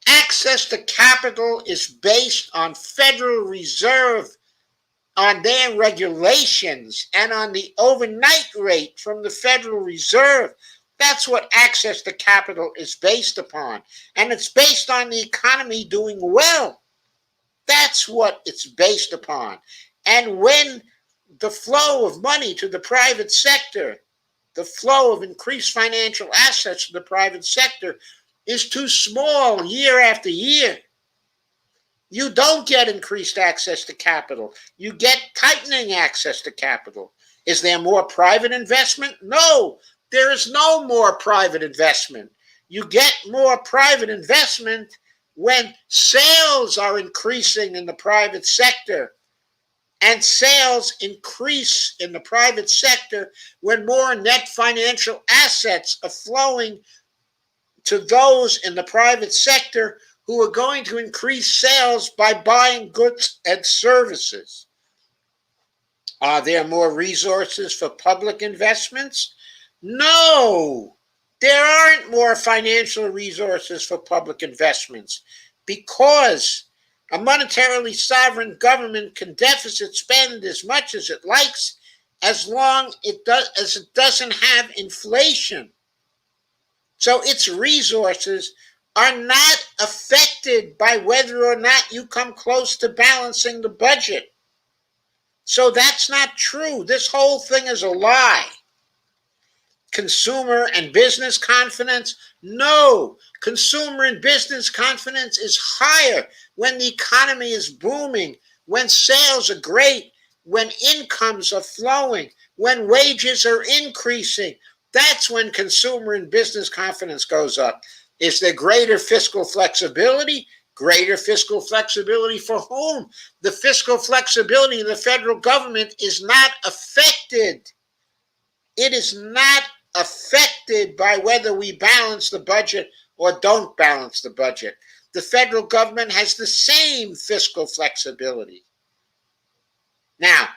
Access to capital is based on Federal Reserve, on their regulations, and on the overnight rate from the Federal Reserve. That's what access to capital is based upon. And it's based on the economy doing well. That's what it's based upon. And when the flow of money to the private sector, the flow of increased financial assets to the private sector is too small year after year, you don't get increased access to capital. You get tightening access to capital. Is there more private investment? No, there is no more private investment. You get more private investment when sales are increasing in the private sector and sales increase in the private sector when more net financial assets are flowing to those in the private sector who are going to increase sales by buying goods and services. Are there more resources for public investments? No, there aren't more financial resources for public investments because a monetarily sovereign government can deficit spend as much as it likes as long as it doesn't have inflation. So its resources are not affected by whether or not you come close to balancing the budget. So that's not true. This whole thing is a lie. Consumer and business confidence? No. Consumer and business confidence is higher when the economy is booming, when sales are great, when incomes are flowing, when wages are increasing. That's when consumer and business confidence goes up. Is there greater fiscal flexibility? Greater fiscal flexibility for whom? The fiscal flexibility of the federal government is not affected. It is not affected by whether we balance the budget or don't balance the budget. The federal government has the same fiscal flexibility. Now,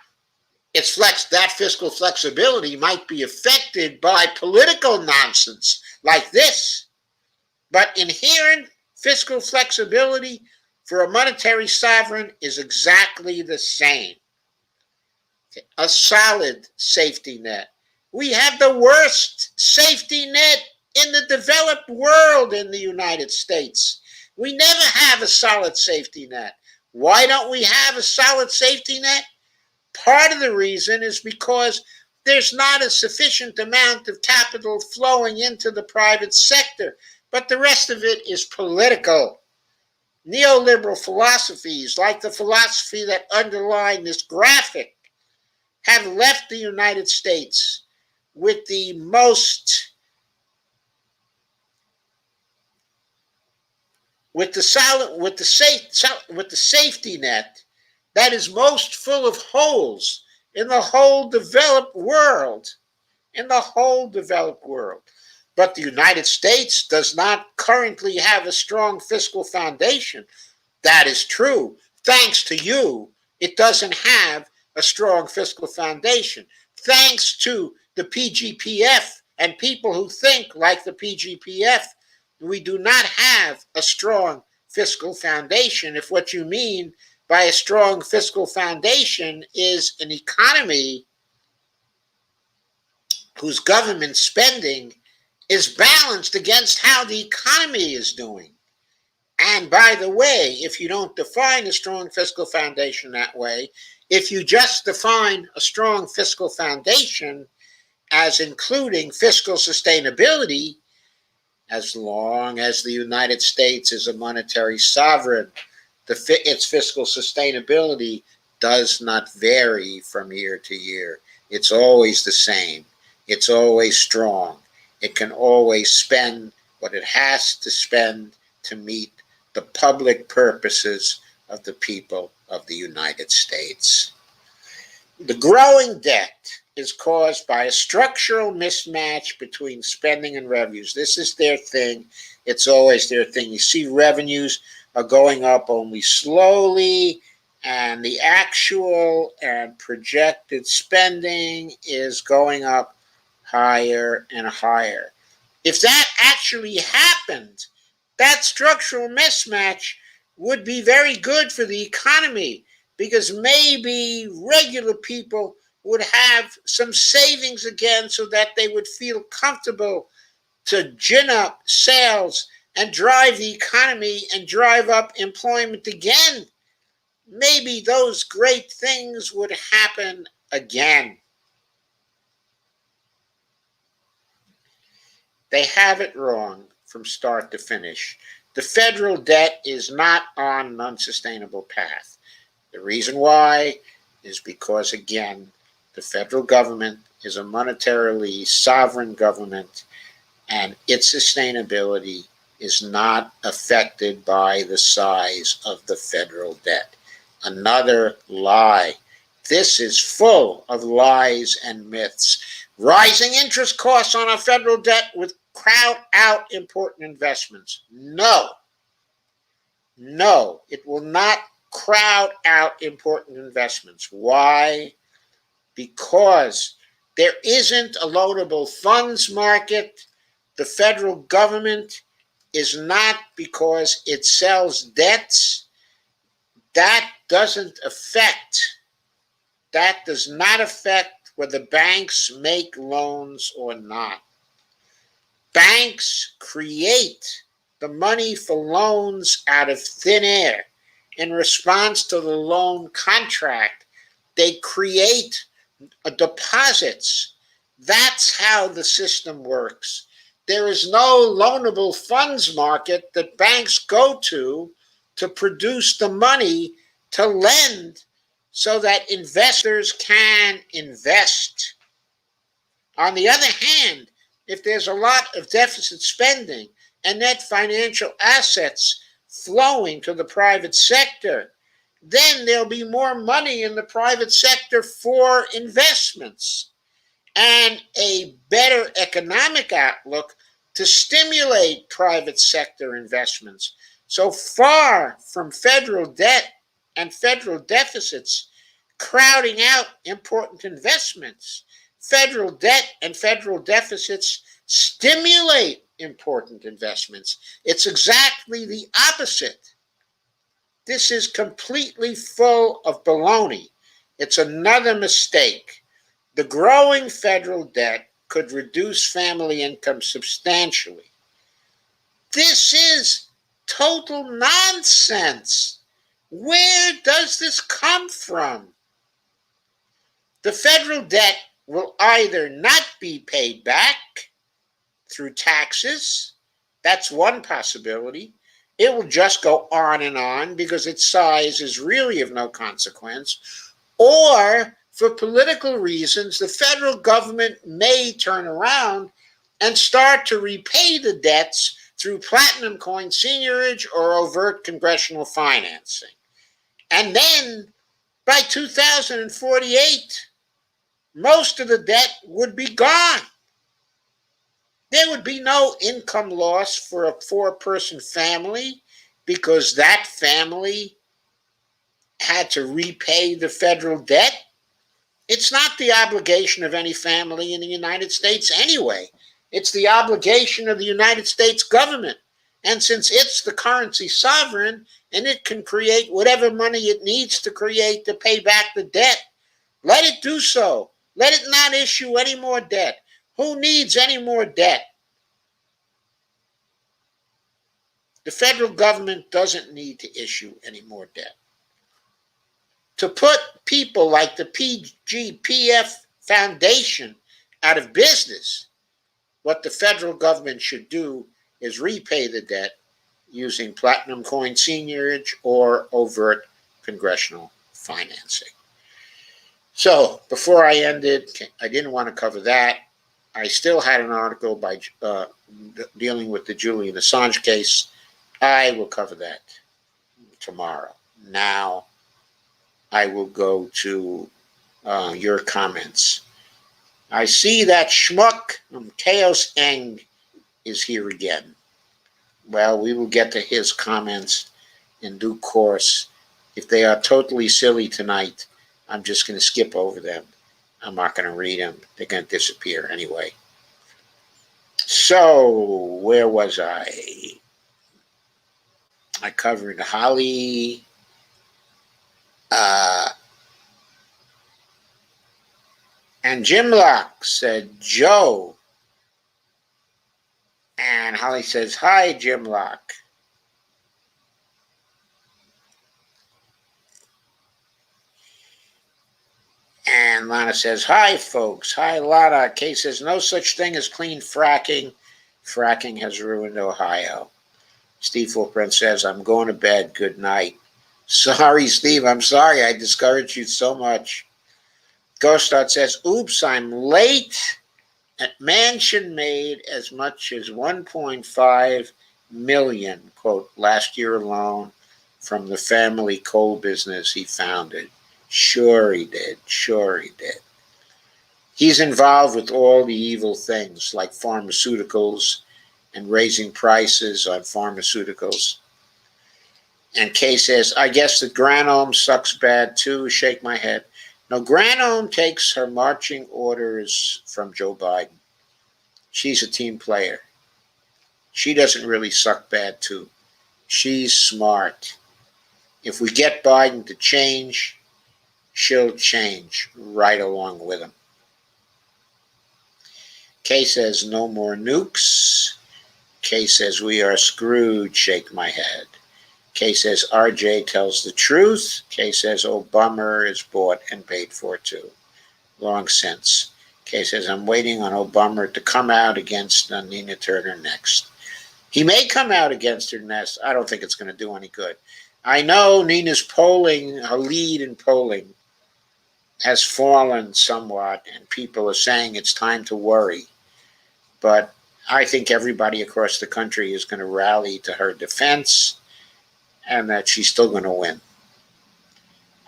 that fiscal flexibility might be affected by political nonsense like this, but inherent fiscal flexibility for a monetary sovereign is exactly the same. A solid safety net. We have the worst safety net in the developed world in the United States. We never have a solid safety net. Why don't we have a solid safety net? Part of the reason is because there's not a sufficient amount of capital flowing into the private sector, but the rest of it is political. Neoliberal philosophies, like the philosophy that underlined this graphic, have left the United States with the safety net that is most full of holes in the whole developed world. But the United States does not currently have a strong fiscal foundation. That is true. Thanks to you, it doesn't have a strong fiscal foundation. Thanks to the PGPF and people who think like the PGPF, we do not have a strong fiscal foundation. If what you mean by a strong fiscal foundation is an economy whose government spending is balanced against how the economy is doing. And by the way, if you don't define a strong fiscal foundation that way, if you just define a strong fiscal foundation as including fiscal sustainability, as long as the United States is a monetary sovereign, its fiscal sustainability does not vary from year to year. It's always the same. It's always strong. It can always spend what it has to spend to meet the public purposes of the people of the United States. The growing debt is caused by a structural mismatch between spending and revenues. This is their thing. It's always their thing. You see revenues are going up only slowly, and the actual and projected spending is going up higher and higher. If that actually happened, that structural mismatch would be very good for the economy, because maybe regular people would have some savings again so that they would feel comfortable to gin up sales and drive the economy and drive up employment again. Maybe those great things would happen again. They have it wrong from start to finish. The federal debt is not on an unsustainable path. The reason why is because, again, the federal government is a monetarily sovereign government, and its sustainability is not affected by the size of the federal debt. Another lie This is full of lies and myths. Rising interest costs on our federal debt would crowd out important investments. No, it will not crowd out important investments. Why? Because there isn't a loanable funds market. The federal government is not, because it sells debts. That does not affect whether banks make loans or not. Banks create the money for loans out of thin air. In response to the loan contract, they create deposits. That's how the system works. There is no loanable funds market that banks go to produce the money to lend so that investors can invest. On the other hand, if there's a lot of deficit spending and net financial assets flowing to the private sector, then there'll be more money in the private sector for investments and a better economic outlook to stimulate private sector investments. So far from federal debt and federal deficits crowding out important investments, federal debt and federal deficits stimulate important investments. It's exactly the opposite. This is completely full of baloney. It's another mistake. The growing federal debt could reduce family income substantially. This is total nonsense. Where does this come from? The federal debt will either not be paid back through taxes. That's one possibility. It will just go on because its size is really of no consequence. Or, for political reasons, the federal government may turn around and start to repay the debts through platinum coin seigniorage or overt congressional financing. And then, by 2048, most of the debt would be gone. There would be no income loss for a four-person family because that family had to repay the federal debt. It's not the obligation of any family in the United States anyway. It's the obligation of the United States government. And since it's the currency sovereign and it can create whatever money it needs to create to pay back the debt, let it do so. Let it not issue any more debt. Who needs any more debt? The federal government doesn't need to issue any more debt. To put people like the PGPF Foundation out of business, what the federal government should do is repay the debt using platinum coin seigniorage or overt congressional financing. So, before I ended, I didn't want to cover that. I still had an article by dealing with the Julian Assange case. I will cover that tomorrow. Now, I will go to your comments. I see that schmuck from Chaos Eng is here again. Well, we will get to his comments in due course. If they are totally silly tonight, I'm just going to skip over them. I'm not going to read them. They're going to disappear anyway. So, where was I? I covered Holly. And Jim Locke said, Joe. And Holly says, hi, Jim Locke. And Lana says, hi, folks. Hi, Lana. Kay says, no such thing as clean fracking. Fracking has ruined Ohio. Steve Fulprint says, I'm going to bed. Good night. Sorry, Steve. I'm sorry. I discouraged you so much. Ghostart says, oops, I'm late. Mansion made as much as 1.5 million, quote, last year alone from the family coal business he founded. Sure he did. Sure he did. He's involved with all the evil things like pharmaceuticals and raising prices on pharmaceuticals. And Kay says, I guess the Granholm sucks bad too. Shake my head. No, Granholm takes her marching orders from Joe Biden. She's a team player. She doesn't really suck bad too. She's smart. If we get Biden to change, she'll change right along with him. Kay says, no more nukes. Kay says, we are screwed. Shake my head. Kay says, RJ tells the truth. Kay says, Obama is bought and paid for too. Long since. Kay says, I'm waiting on Obama to come out against Nina Turner next. He may come out against her next. I don't think it's going to do any good. I know Nina's polling, her lead in polling, has fallen somewhat, and people are saying it's time to worry. But I think everybody across the country is going to rally to her defense and that she's still going to win.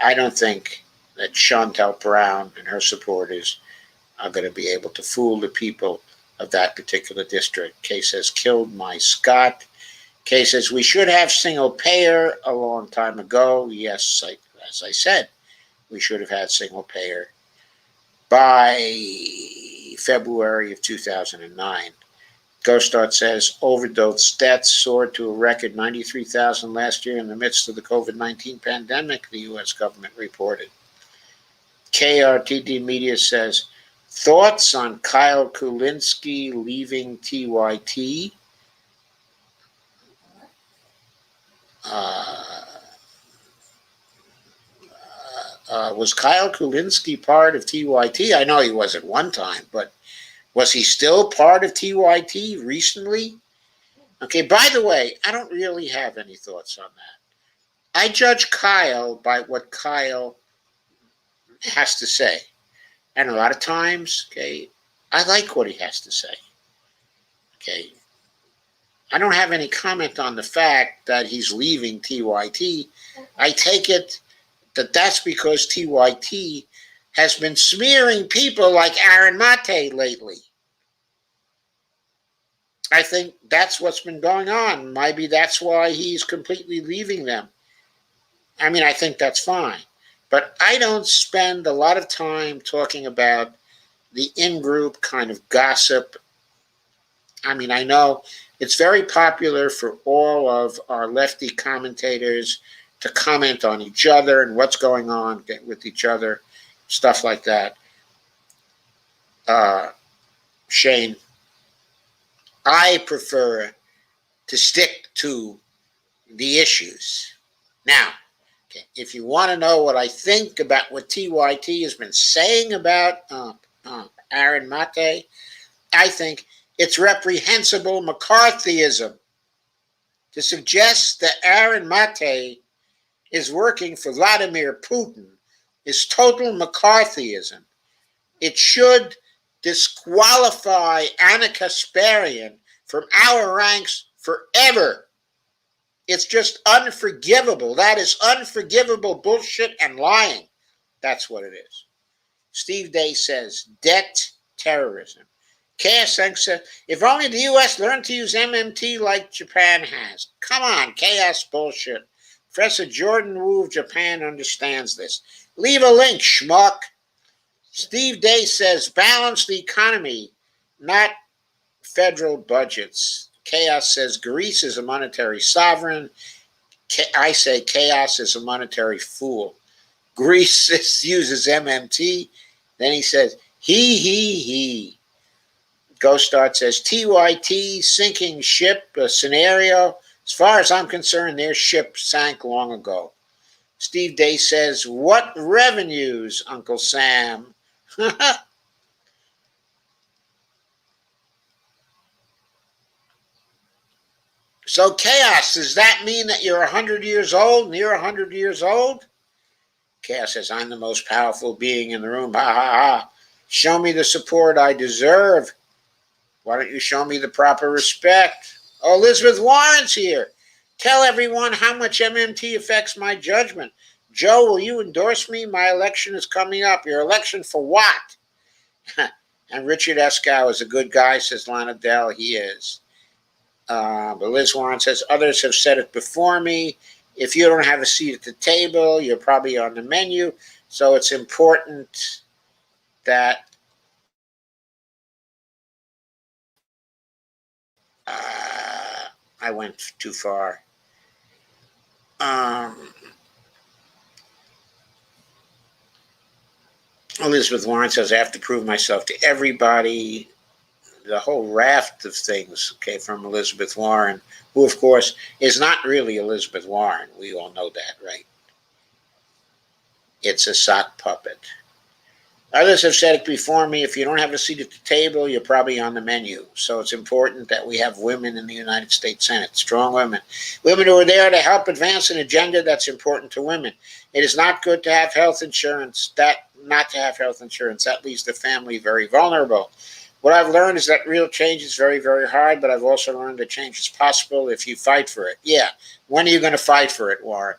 I don't think that Shontel Brown and her supporters are going to be able to fool the people of that particular district. Kay says, killed my Scott. Kay says, we should have single payer a long time ago. Yes, as I said, we should have had single payer by February of 2009. Ghostart says, overdose deaths soared to a record 93,000 last year in the midst of the COVID-19 pandemic, the U.S. government reported. KRTD Media says, thoughts on Kyle Kulinski leaving TYT? Was Kyle Kulinski part of TYT? I know he was at one time, but was he still part of TYT recently? Okay, by the way, I don't really have any thoughts on that. I judge Kyle by what Kyle has to say. And a lot of times, okay, I like what he has to say. Okay. I don't have any comment on the fact that he's leaving TYT. I take it that that's because TYT has been smearing people like Aaron Mate lately. I think that's what's been going on. Maybe that's why he's completely leaving them. I mean, I think that's fine. But I don't spend a lot of time talking about the in-group kind of gossip. I mean, I know it's very popular for all of our lefty commentators to comment on each other and what's going on with each other, stuff like that. Shane, I prefer to stick to the issues. Now, okay, if you want to know what I think about what TYT has been saying about Aaron Mate, I think it's reprehensible McCarthyism to suggest that Aaron Mate is working for Vladimir Putin is total McCarthyism. It should disqualify Anna Kasparian from our ranks forever. It's just unforgivable. That is unforgivable bullshit and lying. That's what it is. Steve Day says, debt terrorism. KSX says, if only the U.S. learned to use MMT like Japan has. Come on, chaos bullshit. Professor Jordan Wu of Japan understands this. Leave a link, schmuck. Steve Day says, balance the economy, not federal budgets. Chaos says, Greece is a monetary sovereign. I say chaos is a monetary fool. Greece uses MMT. Then he says, he. Ghostart says, TYT sinking ship scenario. As far as I'm concerned, their ship sank long ago. Steve Day says, what revenues, Uncle Sam? So chaos, does that mean that you're 100 years old, near 100 years old? Chaos says, I'm the most powerful being in the room. Ha, ha, ha. Show me the support I deserve. Why don't you show me the proper respect? Oh, Elizabeth Warren's here. Tell everyone how much MMT affects my judgment. Joe, will you endorse me? My election is coming up. Your election for what? And Richard Eskow is a good guy, says Lana Dell. He is. But Liz Warren says, others have said it before me. If you don't have a seat at the table, you're probably on the menu. So it's important that I went too far. Elizabeth Warren says, I have to prove myself to everybody. The whole raft of things, okay, from Elizabeth Warren, who, of course, is not really Elizabeth Warren. We all know that, right? It's a sock puppet. Others have said it before me, if you don't have a seat at the table, you're probably on the menu. So it's important that we have women in the United States Senate, strong women. Women who are there to help advance an agenda that's important to women. It is not good to have health insurance, not to have health insurance. That leaves the family very vulnerable. What I've learned is that real change is very, very hard, but I've also learned that change is possible if you fight for it. Yeah, when are you going to fight for it, Warren?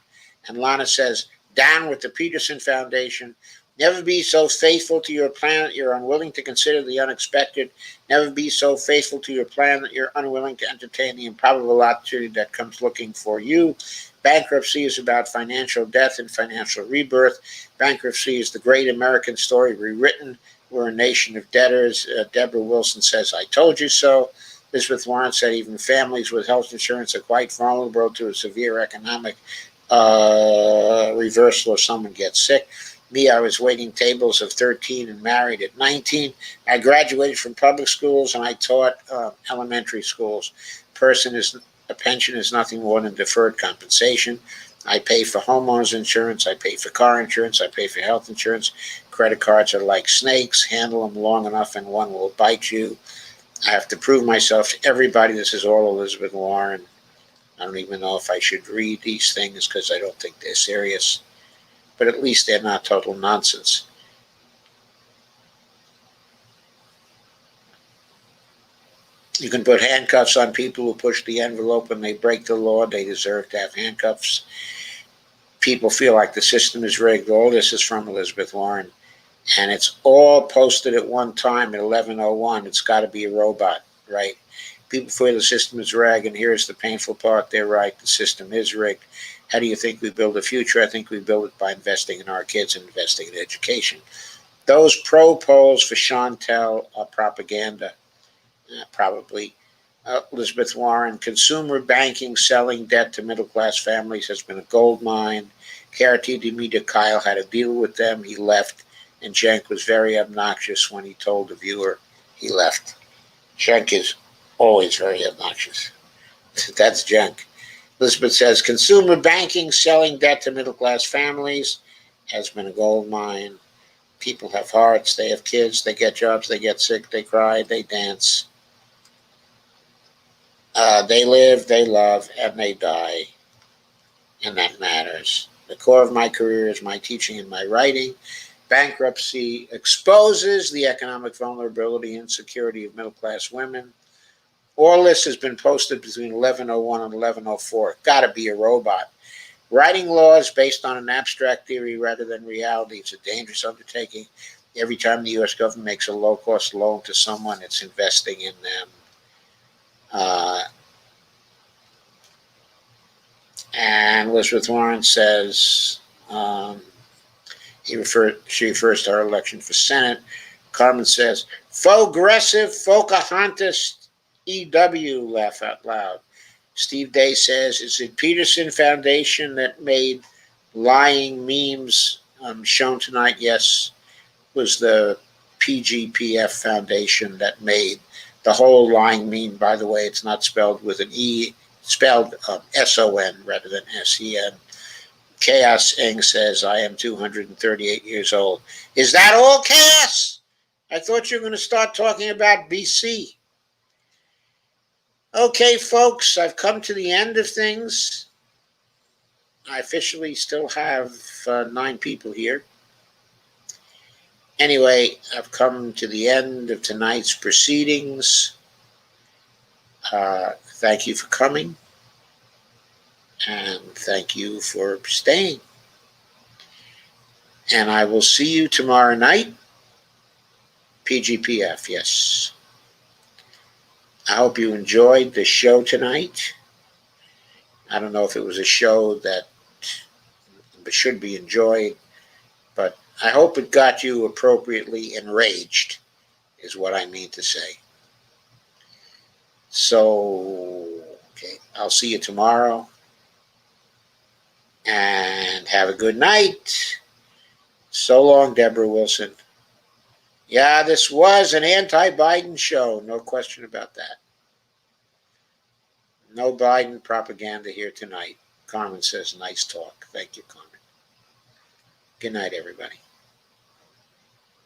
And Lana says, down with the Peterson Foundation. Never be so faithful to your plan that you're unwilling to consider the unexpected. Never be so faithful to your plan that you're unwilling to entertain the improbable opportunity that comes looking for you. Bankruptcy is about financial death and financial rebirth. Bankruptcy is the great American story rewritten. We're a nation of debtors. Deborah Wilson says, I told you so. Elizabeth Warren said even families with health insurance are quite vulnerable to a severe economic reversal if someone gets sick. Me, I was waiting tables of 13 and married at 19. I graduated from public schools and I taught elementary schools. A pension is nothing more than deferred compensation. I pay for homeowners insurance. I pay for car insurance. I pay for health insurance. Credit cards are like snakes. Handle them long enough and one will bite you. I have to prove myself to everybody. This is all Elizabeth Warren. I don't even know if I should read these things because I don't think they're serious. But at least they're not total nonsense. You can put handcuffs on people who push the envelope and they break the law. They deserve to have handcuffs. People feel like the system is rigged. All this is from Elizabeth Warren. And it's all posted at one time at 11:01. It's got to be a robot, right? People feel the system is rigged, and here's the painful part. They're right. The system is rigged. How do you think we build a future? I think we build it by investing in our kids and investing in education. Those pro polls for Chantel are propaganda, probably. Elizabeth Warren, consumer banking selling debt to middle class families has been a gold mine. Karati Demita Kyle had a deal with them. He left, and Cenk was very obnoxious when he told the viewer he left. Cenk is always very obnoxious. That's Cenk. Elizabeth says, consumer banking selling debt to middle class families has been a gold mine. People have hearts, they have kids, they get jobs, they get sick, they cry, they dance. They live, they love, and they die. And that matters. The core of my career is my teaching and my writing. Bankruptcy exposes the economic vulnerability and insecurity of middle class women. All this has been posted between 11:01 and 11:04. Got to be a robot. Writing laws based on an abstract theory rather than reality is a dangerous undertaking. Every time the U.S. government makes a low-cost loan to someone, it's investing in them. And Elizabeth Warren says she refers to our election for Senate. Carmen says, "Faux-aggressive, Pocahontas, EW, laugh out loud." Steve Day says, is it Peterson Foundation that made lying memes shown tonight? Yes, it was the PGPF Foundation that made the whole lying meme. By the way, it's not spelled with an E, spelled S-O-N rather than S-E-N. Chaos Eng says, I am 238 years old. Is that all, Chaos? I thought you were going to start talking about BC. Okay, folks, I've come to the end of things. I officially still have 9 people here. Anyway, I've come to the end of tonight's proceedings. Thank you for coming, and thank you for staying. And I will see you tomorrow night. PGPF, yes. I hope you enjoyed the show tonight. I don't know if it was a show that should be enjoyed, but I hope it got you appropriately enraged, is what I mean to say. So, okay, I'll see you tomorrow. And have a good night. So long, Deborah Wilson. Yeah, this was an anti-Biden show, no question about that. No Biden propaganda here tonight. Carmen says, nice talk. Thank you, Carmen. Good night, everybody.